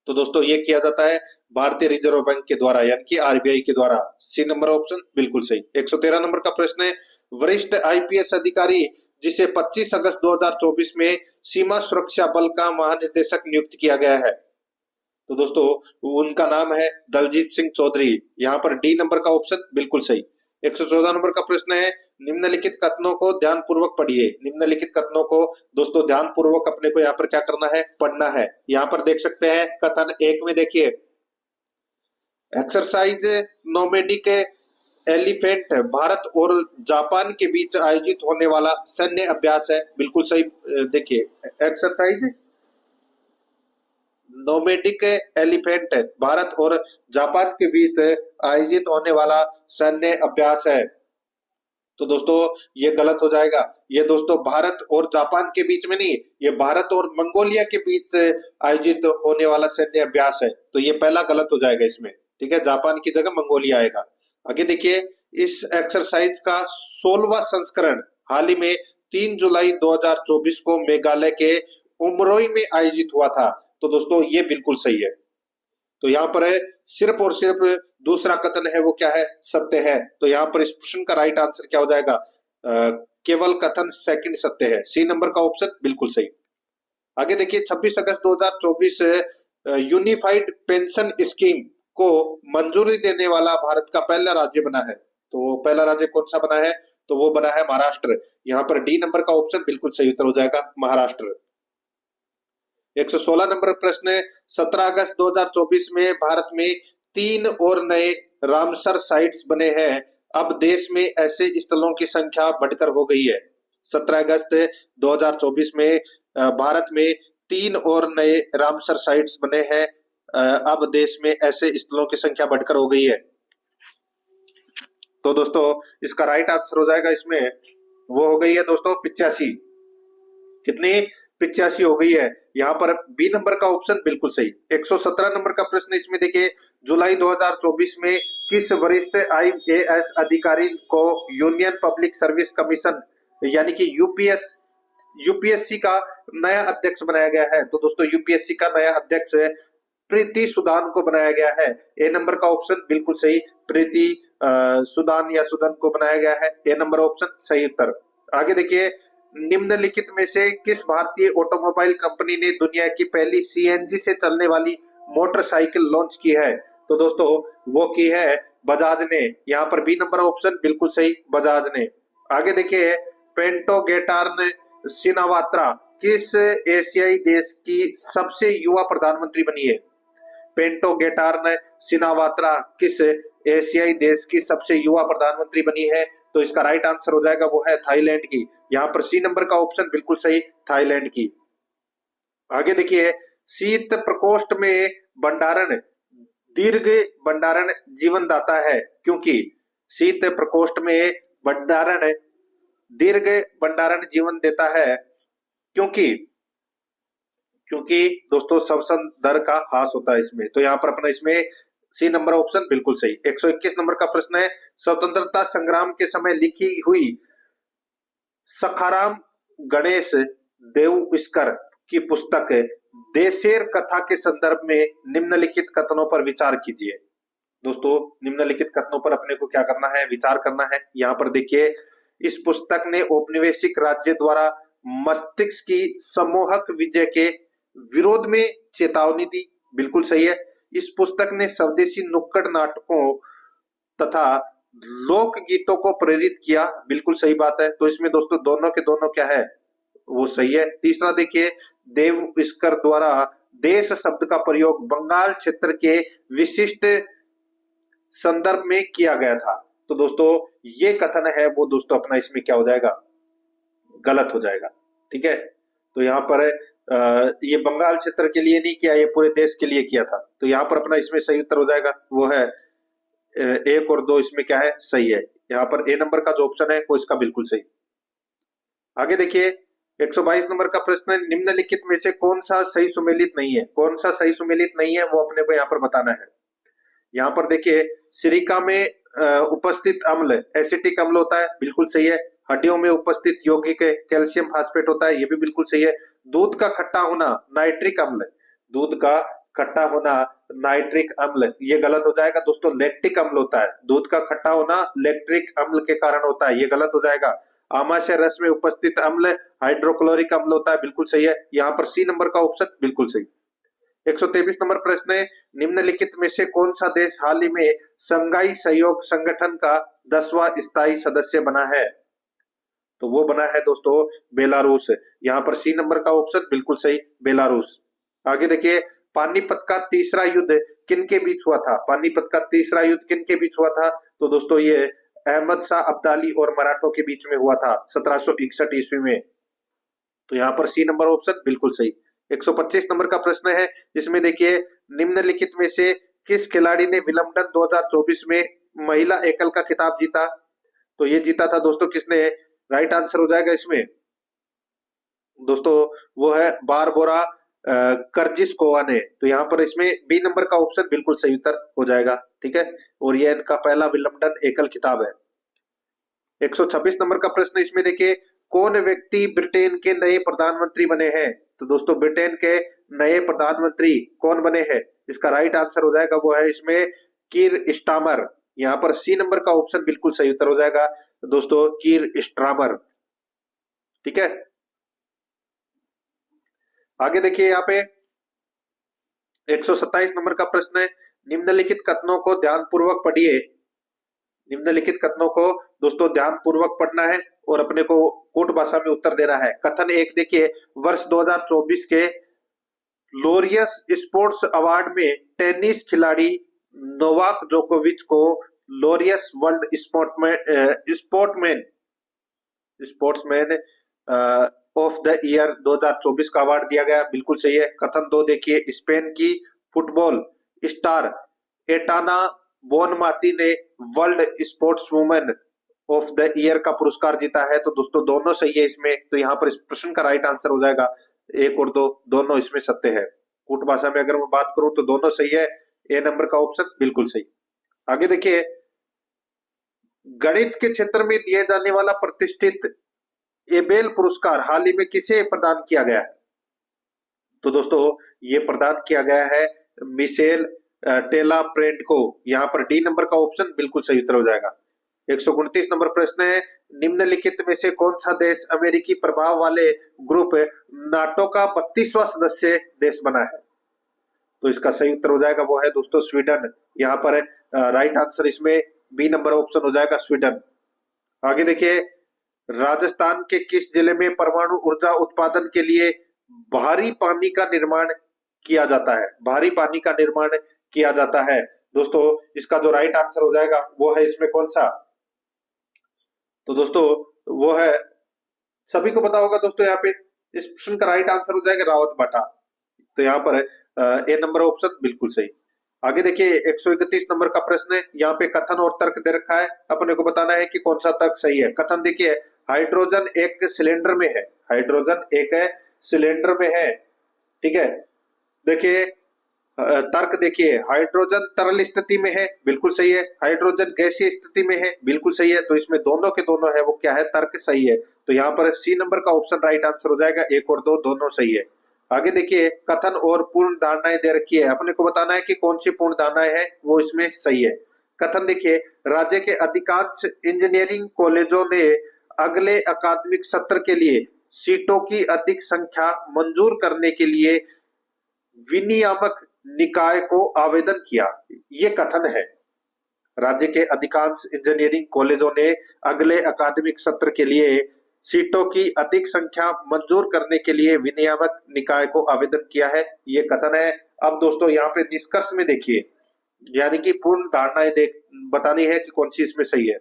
तो दोस्तों ये किया जाता है भारतीय रिजर्व बैंक के द्वारा, यानी कि आरबीआई के द्वारा। सी नंबर ऑप्शन बिल्कुल सही। 113 नंबर का प्रश्न है, वरिष्ठ आईपीएस अधिकारी जिसे 25 अगस्त 2024 में सीमा सुरक्षा बल का महानिदेशक नियुक्त किया गया है, तो दोस्तों उनका नाम है दलजीत सिंह चौधरी। यहाँ पर डी नंबर का ऑप्शन बिल्कुल सही। 114 नंबर का प्रश्न है, निम्नलिखित कथनों को ध्यानपूर्वक पढ़िए। निम्नलिखित कथनों को दोस्तों ध्यानपूर्वक अपने को यहाँ पर क्या करना है? पढ़ना है। यहाँ पर देख सकते हैं कथन एक में देखिए, एक्सरसाइज नोमैडिक एलिफेंट भारत और जापान के बीच आयोजित होने वाला सैन्य अभ्यास है। बिल्कुल सही। देखिए एक्सरसाइज नोमैडिक एलिफेंट भारत और जापान के बीच आयोजित होने वाला सैन्य अभ्यास है। तो दोस्तों ये गलत हो जाएगा। ये दोस्तों भारत और जापान के बीच में नहीं, ये भारत और मंगोलिया के बीच आयोजित होने वाला सैन्य अभ्यास है। तो ये पहला गलत हो जाएगा इसमें। ठीक है, जापान की जगह मंगोलिया आएगा। आगे देखिए इस एक्सरसाइज का 16वां संस्करण हाल ही में 3 जुलाई 2024 को मेघालय के उमरोई में आयोजित हुआ था। तो दोस्तों ये बिल्कुल सही है। तो यहाँ पर है सिर्फ और सिर्फ दूसरा कथन है वो क्या है? सत्य है। तो यहाँ पर इस प्रश्न का राइट आंसर क्या हो जाएगा? केवल कथन सेकंड सत्य है। सी नंबर का ऑप्शन बिल्कुल सही। आगे देखिए 26 अगस्त 2024 यूनिफाइड पेंशन स्कीम को मंजूरी देने वाला भारत का पहला राज्य बना है। तो पहला राज्य कौन सा बना है? तो वो बना है महाराष्ट्र। यहाँ पर डी नंबर का ऑप्शन बिल्कुल सही उत्तर हो जाएगा, महाराष्ट्र। 116 नंबर प्रश्न, 17 अगस्त 2024 में भारत में 3 और नए रामसर साइट्स बने हैं। अब देश में ऐसे स्थलों की संख्या बढ़कर हो गई है। 17 अगस्त 2024 में भारत में 3 और नए रामसर साइट्स बने हैं। अब देश में ऐसे स्थलों की संख्या बढ़कर हो गई है। तो दोस्तों इसका राइट आंसर हो जाएगा इसमें वो हो गई है दोस्तों 85। कितनी? 85 हो गई है। यहाँ पर बी नंबर का ऑप्शन बिल्कुल सही। 117 नंबर का प्रश्न इसमें देखिए, जुलाई 2024 में किस वरिष्ठ आईएएस अधिकारी को यूनियन पब्लिक सर्विस कमीशन यानी कि यूपीएससी का नया अध्यक्ष बनाया गया है? तो दोस्तों यूपीएससी का नया अध्यक्ष प्रीति सुदान को बनाया गया है। ए नंबर का ऑप्शन बिल्कुल सही, प्रीति सुदान या सुदन को बनाया गया है। ए नंबर ऑप्शन सही उत्तर। आगे देखिए निम्नलिखित में से किस भारतीय ऑटोमोबाइल कंपनी ने दुनिया की पहली सीएनजी से चलने वाली मोटरसाइकिल लॉन्च की है? तो दोस्तों वो की है बजाज ने। यहाँ पर बी नंबर ऑप्शन बिल्कुल सही, बजाज ने। आगे देखिए पेंटो गेटार्न सिनावात्रा किस एशियाई देश की सबसे युवा प्रधानमंत्री बनी है? पेंटोगेटार्न सिनावात्रा किस एशियाई देश की सबसे युवा प्रधानमंत्री बनी है? तो इसका राइट आंसर हो जाएगा वो है थाईलैंड की। यहाँ पर सी नंबर का ऑप्शन बिल्कुल सही, थाईलैंड की। आगे देखिए, शीत प्रकोष्ठ में भंडारण दीर्घ भंडारण जीवन दाता है, क्योंकि शीत प्रकोष्ठ में भंडारण दीर्घ भंडारण जीवन देता है, क्योंकि क्योंकि दोस्तों श्वसन दर का ह्रास होता है इसमें। तो यहाँ पर अपना इसमें सी नंबर ऑप्शन बिल्कुल सही। 121 नंबर का प्रश्न है, स्वतंत्रता संग्राम के समय लिखी हुई सखाराम गणेश देवस्कर की पुस्तक देशेर कथा के संदर्भ में निम्नलिखित कथनों पर विचार कीजिए। दोस्तों निम्नलिखित कथनों पर अपने को क्या करना है, विचार करना है। यहाँ पर देखिए, इस पुस्तक ने औपनिवेशिक राज्य द्वारा मस्तिष्क की सम्मोहक विजय के विरोध में चेतावनी दी, बिल्कुल सही है। इस पुस्तक ने स्वदेशी नुक्कड़ नाटकों तथा लोक गीतों को प्रेरित किया, बिल्कुल सही बात है। तो इसमें दोस्तों दोनों के दोनों क्या है, वो सही है। तीसरा देखिए, देवस्कर द्वारा देश शब्द का प्रयोग बंगाल क्षेत्र के विशिष्ट संदर्भ में किया गया था। तो दोस्तों ये कथन है वो दोस्तों अपना इसमें क्या हो जाएगा, गलत हो जाएगा, ठीक है। तो यहाँ पर ये बंगाल क्षेत्र के लिए नहीं किया, ये पूरे देश के लिए किया था। तो यहाँ पर अपना इसमें सही उत्तर हो जाएगा वो है 1 और 2, इसमें क्या है, सही है। यहाँ पर ए नंबर का जो ऑप्शन है वो इसका बिल्कुल सही। आगे देखिए, 122 नंबर का प्रश्न है, निम्नलिखित में से कौन सा सही सुमेलित नहीं है? कौन सा सही सुमेलित नहीं है वो अपने को यहाँ पर बताना है। यहाँ पर देखिए, सिरिका में उपस्थित अम्ल एसिटिक अम्ल होता है, बिल्कुल सही है। हड्डियों में उपस्थित यौगिक कैल्शियम फास्फेट होता है, ये भी बिल्कुल सही है। दूध का खट्टा होना नाइट्रिक अम्ल, दूध का खट्टा होना नाइट्रिक अम्ल, ये गलत हो जाएगा दोस्तों, लैक्टिक अम्ल होता है। दूध का खट्टा होना लैक्टिक अम्ल के कारण होता है, ये गलत हो जाएगा। आमाशय रस में उपस्थित अम्ल हाइड्रोक्लोरिक अम्ल होता है, बिल्कुल सही है। यहाँ पर सी नंबर का ऑप्शन बिल्कुल सही। 123 नंबर प्रश्न है, निम्नलिखित में से कौन सा देश हाल ही में शंघाई सहयोग संगठन का 10वां स्थायी सदस्य बना है? तो वो बना है दोस्तों बेलारूस। यहाँ पर सी नंबर का ऑप्शन बिल्कुल सही, बेलारूस। आगे देखिए, पानीपत का तीसरा युद्ध किन के बीच हुआ था? पानीपत का तीसरा युद्ध किन के बीच हुआ था? तो दोस्तों ये अहमद शाह अब्दाली और मराठों के बीच में हुआ था 1761 ईस्वी में। तो यहाँ पर सी नंबर ऑप्शन बिल्कुल सही। 125 नंबर का प्रश्न है, जिसमें देखिए, निम्नलिखित में से किस खिलाड़ी ने विंबलडन 2024 में महिला एकल का खिताब जीता? तो ये जीता था दोस्तों किसने? राइट आंसर हो जाएगा इसमें दोस्तों वो है बारबोरा कर्जिस्कोवा ने। तो यहाँ पर इसमें बी नंबर का ऑप्शन बिल्कुल सही उत्तर हो जाएगा, ठीक है। और ये इनका पहला विंबलडन एकल खिताब है। 126 नंबर का प्रश्न इसमें देखिए, कौन व्यक्ति ब्रिटेन के नए प्रधानमंत्री बने हैं? तो दोस्तों ब्रिटेन के नए प्रधानमंत्री कौन बने हैं? इसका राइट आंसर हो जाएगा वो है इसमें कीर स्टामर। यहाँ पर सी नंबर का ऑप्शन बिल्कुल सही उत्तर हो जाएगा दोस्तों, कीर स्टामर, ठीक है। आगे देखिए, यहाँ पे 127 नंबर का प्रश्न है, निम्नलिखित कथनों को ध्यानपूर्वक पढ़िए। निम्नलिखित कथनों को दोस्तों ध्यानपूर्वक पढ़ना है और अपने को कोट भाषा में उत्तर देना है। कथन 1 देखिए, वर्ष 2024 के लोरियस स्पोर्ट्स अवार्ड में टेनिस खिलाड़ी नोवाक जोकोविच को Laureus world sportsman of the year 2024 का अवार्ड दिया गया, बिल्कुल सही है। कथन 2 देखिए, स्पेन की फुटबॉल स्टार एटाना बोनमाती ने world sports women of the year का पुरस्कार जीता है। तो दोस्तों दोनों सही है इसमें। तो यहाँ पर इस प्रश्न का राइट आंसर हो जाएगा 1 और 2, दोनों इसमें सत्य है। कूट भाषा में अगर मैं बात करूं तो दोनों सही है, ए नंबर का ऑप्शन बिल्कुल सही। आगे देखिए, गणित के क्षेत्र में दिए जाने वाला प्रतिष्ठित एबेल पुरस्कार हाल ही में किसे प्रदान किया गया है? तो दोस्तों ये प्रदान किया गया है मिशेल टेला प्रेंट को। यहाँ पर डी नंबर का ऑप्शन बिल्कुल सही उत्तर हो जाएगा। 129 नंबर प्रश्न है, निम्नलिखित में से कौन सा देश अमेरिकी प्रभाव वाले ग्रुप नाटो का 32वां सदस्य देश बना है? तो इसका सही उत्तर हो जाएगा वो है दोस्तों स्वीडन। यहाँ पर राइट आंसर इसमें बी नंबर ऑप्शन हो जाएगा स्वीडन। आगे देखिए, राजस्थान के किस जिले में परमाणु ऊर्जा उत्पादन के लिए भारी पानी का निर्माण किया जाता है, भारी पानी का निर्माण किया जाता है। दोस्तों इसका जो राइट आंसर हो जाएगा वो है इसमें कौन सा? तो दोस्तों वो है, सभी को पता होगा दोस्तों, यहाँ पे इस प्रश्न का राइट आंसर हो जाएगा रावत बाटा। तो यहाँ पर ए नंबर ऑप्शन बिल्कुल सही। आगे देखिए 131 नंबर का प्रश्न है, यहाँ पे कथन और तर्क दे रखा है, अपने को बताना है कि कौन सा तर्क सही है। कथन देखिए, हाइड्रोजन एक सिलेंडर में है, हाइड्रोजन एक सिलेंडर में है, ठीक है। देखिए तर्क देखिए, हाइड्रोजन तरल स्थिति में है, बिल्कुल सही है। हाइड्रोजन गैसीय स्थिति में है, बिल्कुल सही है। तो इसमें दोनों के दोनों है वो क्या है, तर्क सही है। तो यहाँ पर सी नंबर का ऑप्शन राइट आंसर हो जाएगा, 1 और 2 दोनों सही है। आगे देखिए कथन और पूर्ण धारणाएं दे रखी है, अपने को बताना है कि कौन सी पूर्ण धारणाएं है वो इसमें सही है। कथन देखिए, राज्य के अधिकांश इंजीनियरिंग कॉलेजों ने अगले अकादमिक सत्र के लिए सीटों की अधिक संख्या मंजूर करने के लिए विनियामक निकाय को आवेदन किया, ये कथन है। राज्य के अधिकांश इंजीनियरिंग कॉलेजों ने अगले अकादमिक सत्र के लिए सीटों की अधिक संख्या मंजूर करने के लिए विनियामक निकाय को आवेदन किया है, ये कथन है। अब दोस्तों यहाँ पे निष्कर्ष में देखिए, यानी कि पूर्ण धारणाएं देख बतानी है कि कौन सी इसमें सही है।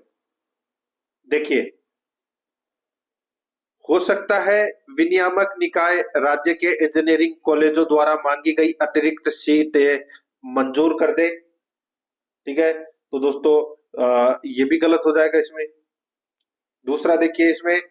देखिए, हो सकता है विनियामक निकाय राज्य के इंजीनियरिंग कॉलेजों द्वारा मांगी गई अतिरिक्त सीटें मंजूर कर दे, ठीक है। तो दोस्तों ये भी गलत हो जाएगा इसमें। दूसरा देखिए, इसमें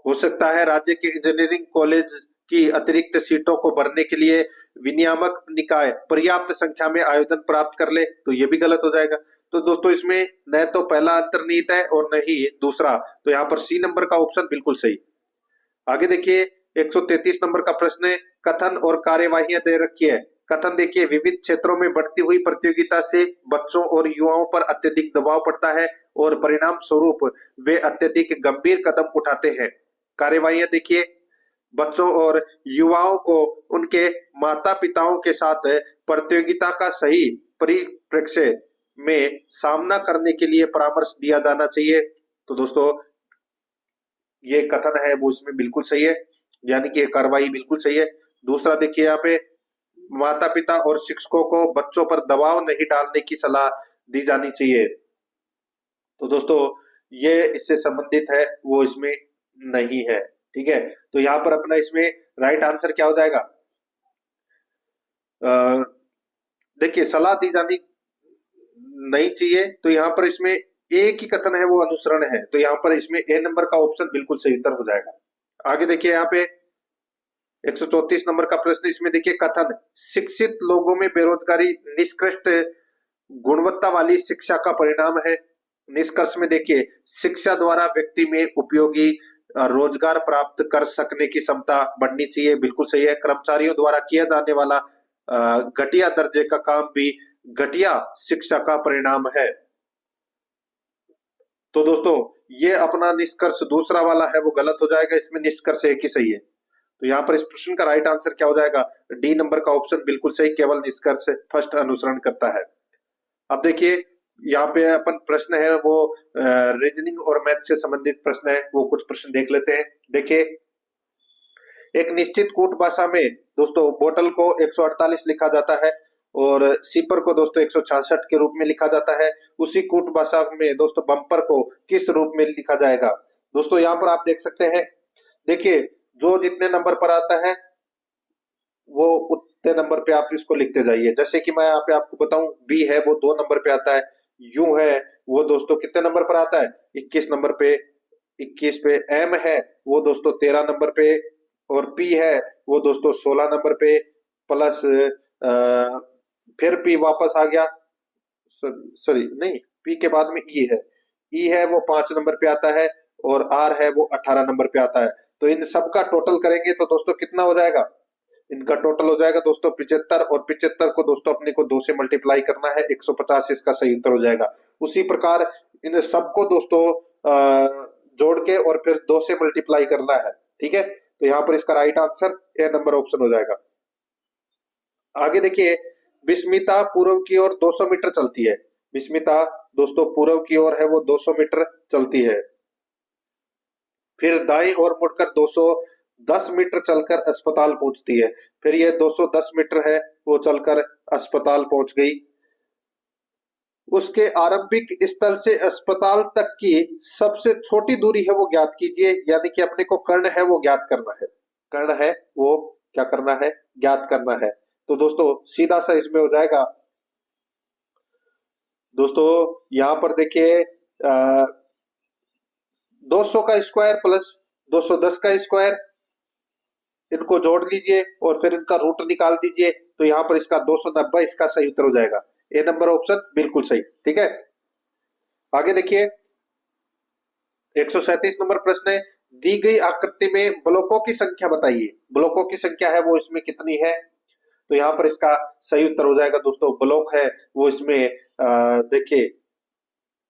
हो सकता है राज्य के इंजीनियरिंग कॉलेज की अतिरिक्त सीटों को भरने के लिए विनियामक निकाय पर्याप्त संख्या में आवेदन प्राप्त कर ले, तो ये भी गलत हो जाएगा। तो दोस्तों इसमें न तो पहला अंतर्निहित है और न ही दूसरा, तो यहाँ पर सी नंबर का ऑप्शन बिल्कुल सही। आगे देखिए 133 नंबर का प्रश्न है, कथन और कार्यवाहियां दे रखी है। कथन देखिए, विविध क्षेत्रों में बढ़ती हुई प्रतियोगिता से बच्चों और युवाओं पर अत्यधिक दबाव पड़ता है और परिणाम स्वरूप वे अत्यधिक गंभीर कदम उठाते हैं। कार्यवाहियां देखिए, बच्चों और युवाओं को उनके माता पिताओं के साथ प्रतियोगिता का सही परिप्रेक्ष्य में सामना करने के लिए परामर्श दिया जाना चाहिए। तो दोस्तों ये कथन है वो इसमें बिल्कुल सही है, यानी कि कार्रवाई बिल्कुल सही है। दूसरा देखिए, यहाँ पे माता पिता और शिक्षकों को बच्चों पर दबाव नहीं डालने की सलाह दी जानी चाहिए। तो दोस्तों ये इससे संबंधित है, वो इसमें नहीं है, ठीक है। तो यहाँ पर अपना इसमें राइट आंसर क्या हो जाएगा? देखिए सलाह दी जानी नहीं चाहिए, तो यहाँ पर इसमें एक ही कथन है वो अनुसरण है, तो यहाँ पर इसमें ए नंबर का ऑप्शन बिल्कुल सही उत्तर हो जाएगा। आगे देखिए यहाँ पे 134 नंबर का प्रश्न, इसमें देखिए कथन, शिक्षित लोगों में बेरोजगारी निष्कृष्ट गुणवत्ता वाली शिक्षा का परिणाम है। निष्कर्ष में देखिए, शिक्षा द्वारा व्यक्ति में उपयोगी रोजगार प्राप्त कर सकने की क्षमता बढ़नी चाहिए, बिल्कुल सही है। कर्मचारियों द्वारा किया जाने वाला घटिया दर्जे का काम भी घटिया शिक्षा का परिणाम है। तो दोस्तों ये अपना निष्कर्ष दूसरा वाला है वो गलत हो जाएगा, इसमें निष्कर्ष एक ही सही है। तो यहाँ पर इस प्रश्न का राइट आंसर क्या हो जाएगा? डी नंबर का ऑप्शन बिल्कुल सही, केवल निष्कर्ष फर्स्ट अनुसरण करता है। अब देखिए यहाँ पे अपन प्रश्न है वो रीजनिंग और मैथ से संबंधित प्रश्न है, वो कुछ प्रश्न देख लेते हैं। देखिए, एक निश्चित कूट भाषा में दोस्तों बोतल को 148 लिखा जाता है और सीपर को दोस्तों 166 के रूप में लिखा जाता है। उसी कूट भाषा में दोस्तों बम्पर को किस रूप में लिखा जाएगा? दोस्तों यहाँ पर आप देख सकते हैं, देखिए जो जितने नंबर पर आता है वो उतने नंबर पे आप इसको लिखते जाइए। जैसे कि मैं यहाँ पे आपको बताऊं, बी है वो 2 नंबर पे आता है, यू है वो दोस्तों कितने नंबर पर आता है? 21 नंबर पे, 21 पे। एम है वो दोस्तों 13 नंबर पे, और पी है वो दोस्तों 16 नंबर पे, प्लस फिर पी वापस आ गया, सॉरी नहीं, पी के बाद में ई है, ई है वो 5 नंबर पे आता है, और आर है वो 18 नंबर पे आता है। तो इन सबका टोटल करेंगे तो दोस्तों कितना हो जाएगा? इनका टोटल हो जाएगा दोस्तों 75, और 75 को दोस्तों अपने को 2 से मल्टीप्लाई करना है, 150 इसका सही उत्तर हो जाएगा। उसी प्रकार इन सबको दोस्तों जोड़ के और फिर 2 से मल्टीप्लाई करना है, ठीक है। तो यहाँ पर इसका right answer A number option हो जाएगा। आगे देखिए, विस्मिता पूर्व की ओर 200 मीटर चलती है। विस्मिता दोस्तों पूर्व की ओर है वो 200 मीटर चलती है, फिर दाईं ओर मुड़कर 10 मीटर चलकर अस्पताल पहुंचती है। फिर ये 210 मीटर है, वो चलकर अस्पताल पहुंच गई। उसके आरंभिक स्थल से अस्पताल तक की सबसे छोटी दूरी है वो ज्ञात कीजिए, यानी कि अपने को कर्ण है वो ज्ञात करना है। कर्ण है वो क्या करना है, ज्ञात करना है। तो दोस्तों सीधा सा इसमें हो जाएगा दोस्तों, यहां पर देखिए 200 का स्क्वायर प्लस 210 का स्क्वायर, इनको जोड़ लीजिए और फिर इनका रूट निकाल दीजिए, तो यहाँ पर इसका 290 इसका सही उत्तर हो जाएगा। ए नंबर ऑप्शन बिल्कुल सही। ठीक है, आगे देखिए 137 नंबर प्रश्न है, दी गई आकृति में ब्लॉकों की संख्या बताइए। ब्लॉकों की संख्या है वो इसमें कितनी है, तो यहाँ पर इसका सही उत्तर हो जाएगा दोस्तों, ब्लॉक है वो इसमें देखिए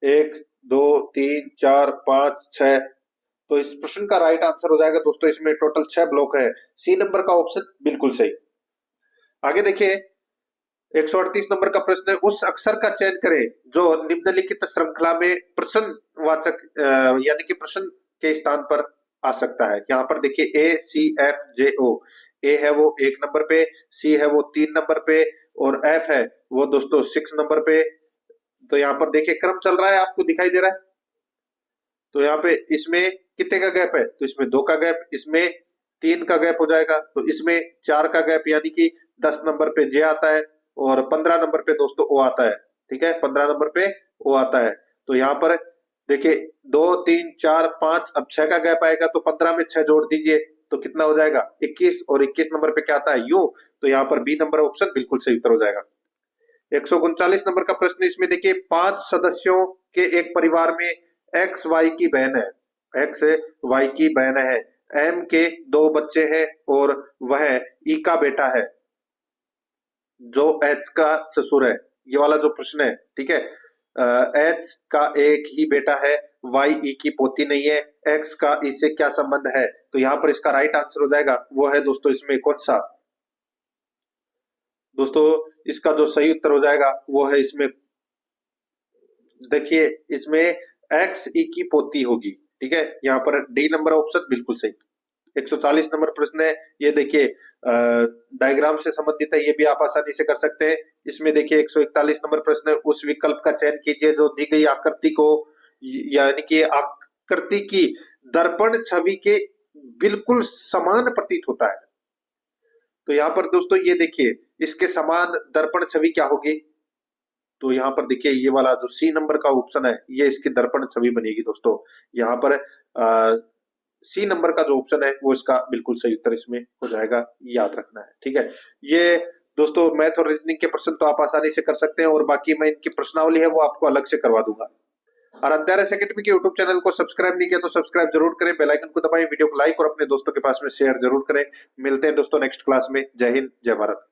1 2 3 4 5 6, तो इस प्रश्न का राइट आंसर हो जाएगा दोस्तों, इसमें टोटल 6 ब्लॉक है। सी नंबर का ऑप्शन बिल्कुल सही। आगे देखिए 138 नंबर का प्रश्न है, उस अक्षर का चयन करें जो निम्नलिखित श्रृंखला में प्रश्नवाचक यानी कि प्रश्न के स्थान पर आ सकता है। यहाँ पर देखिए ACFJO, ए है वो 1 नंबर पे, सी है वो 3 नंबर पे और एफ है वो दोस्तों 6 नंबर पे। तो यहाँ पर देखिए क्रम चल रहा है, आपको दिखाई दे रहा है। तो यहाँ पे इसमें कितने का गैप है, तो इसमें 2 का गैप, इसमें 3 का गैप हो जाएगा, तो इसमें 4 का गैप, यानी कि 10 नंबर पे जे आता है और 15 नंबर पे दोस्तों ओ आता है। ठीक है, 15 नंबर पे ओ आता है। तो यहाँ पर देखिए 2 3 4 5, अब 6 का गैप आएगा, तो 15 में 6 जोड़ दीजिए तो कितना हो जाएगा 21, और 21 नंबर पे क्या आता है यू, तो यहाँ पर बी नंबर ऑप्शन बिल्कुल सही उत्तर हो जाएगा। 139 नंबर का प्रश्न, इसमें देखिए 5 सदस्यों के एक परिवार में एक्स वाई की बहन है, एक्स वाई की बहन है, एम के 2 बच्चे हैं और वह ई का बेटा है जो एच का ससुर है। ये वाला जो प्रश्न है, ठीक है, एच का एक ही बेटा है, वाई ई की पोती नहीं है, एक्स का ई से क्या संबंध है, तो यहाँ पर इसका राइट आंसर हो जाएगा वो है दोस्तों इसमें कौन सा, दोस्तों इसका जो सही उत्तर हो जाएगा वो है इसमें देखिए इसमें एक्स ई की पोती होगी। ठीक है, यहाँ पर डी नंबर ऑप्शन बिल्कुल सही। 140 नंबर प्रश्न है, ये देखिए डायग्राम से संबंधित है, ये भी आप आसानी से कर सकते हैं। इसमें देखिए 141 नंबर प्रश्न है, उस विकल्प का चयन कीजिए जो दी गई आकृति को यानी कि आकृति की दर्पण छवि के बिल्कुल समान प्रतीत होता है। तो यहाँ पर दोस्तों ये देखिए इसके समान दर्पण छवि क्या होगी, तो यहाँ पर देखिए ये वाला जो सी नंबर का ऑप्शन है ये इसकी दर्पण छवि बनेगी दोस्तों। यहाँ पर सी नंबर का जो ऑप्शन है वो इसका बिल्कुल सही उत्तर इसमें हो जाएगा, याद रखना है। ठीक है, ये दोस्तों मैथ और रीजनिंग के प्रश्न तो आप आसानी से कर सकते हैं, और बाकी मैं इनकी प्रश्नावली है वो आपको अलग से करवा दूंगा। और अध्यारस एकेडमी के यूट्यूब चैनल को सब्सक्राइब नहीं किया तो सब्सक्राइब जरूर करें, बेल आइकन को दबाएं, वीडियो को लाइक और अपने दोस्तों के पास में शेयर जरूर करें। मिलते हैं दोस्तों नेक्स्ट क्लास में। जय हिंद, जय भारत।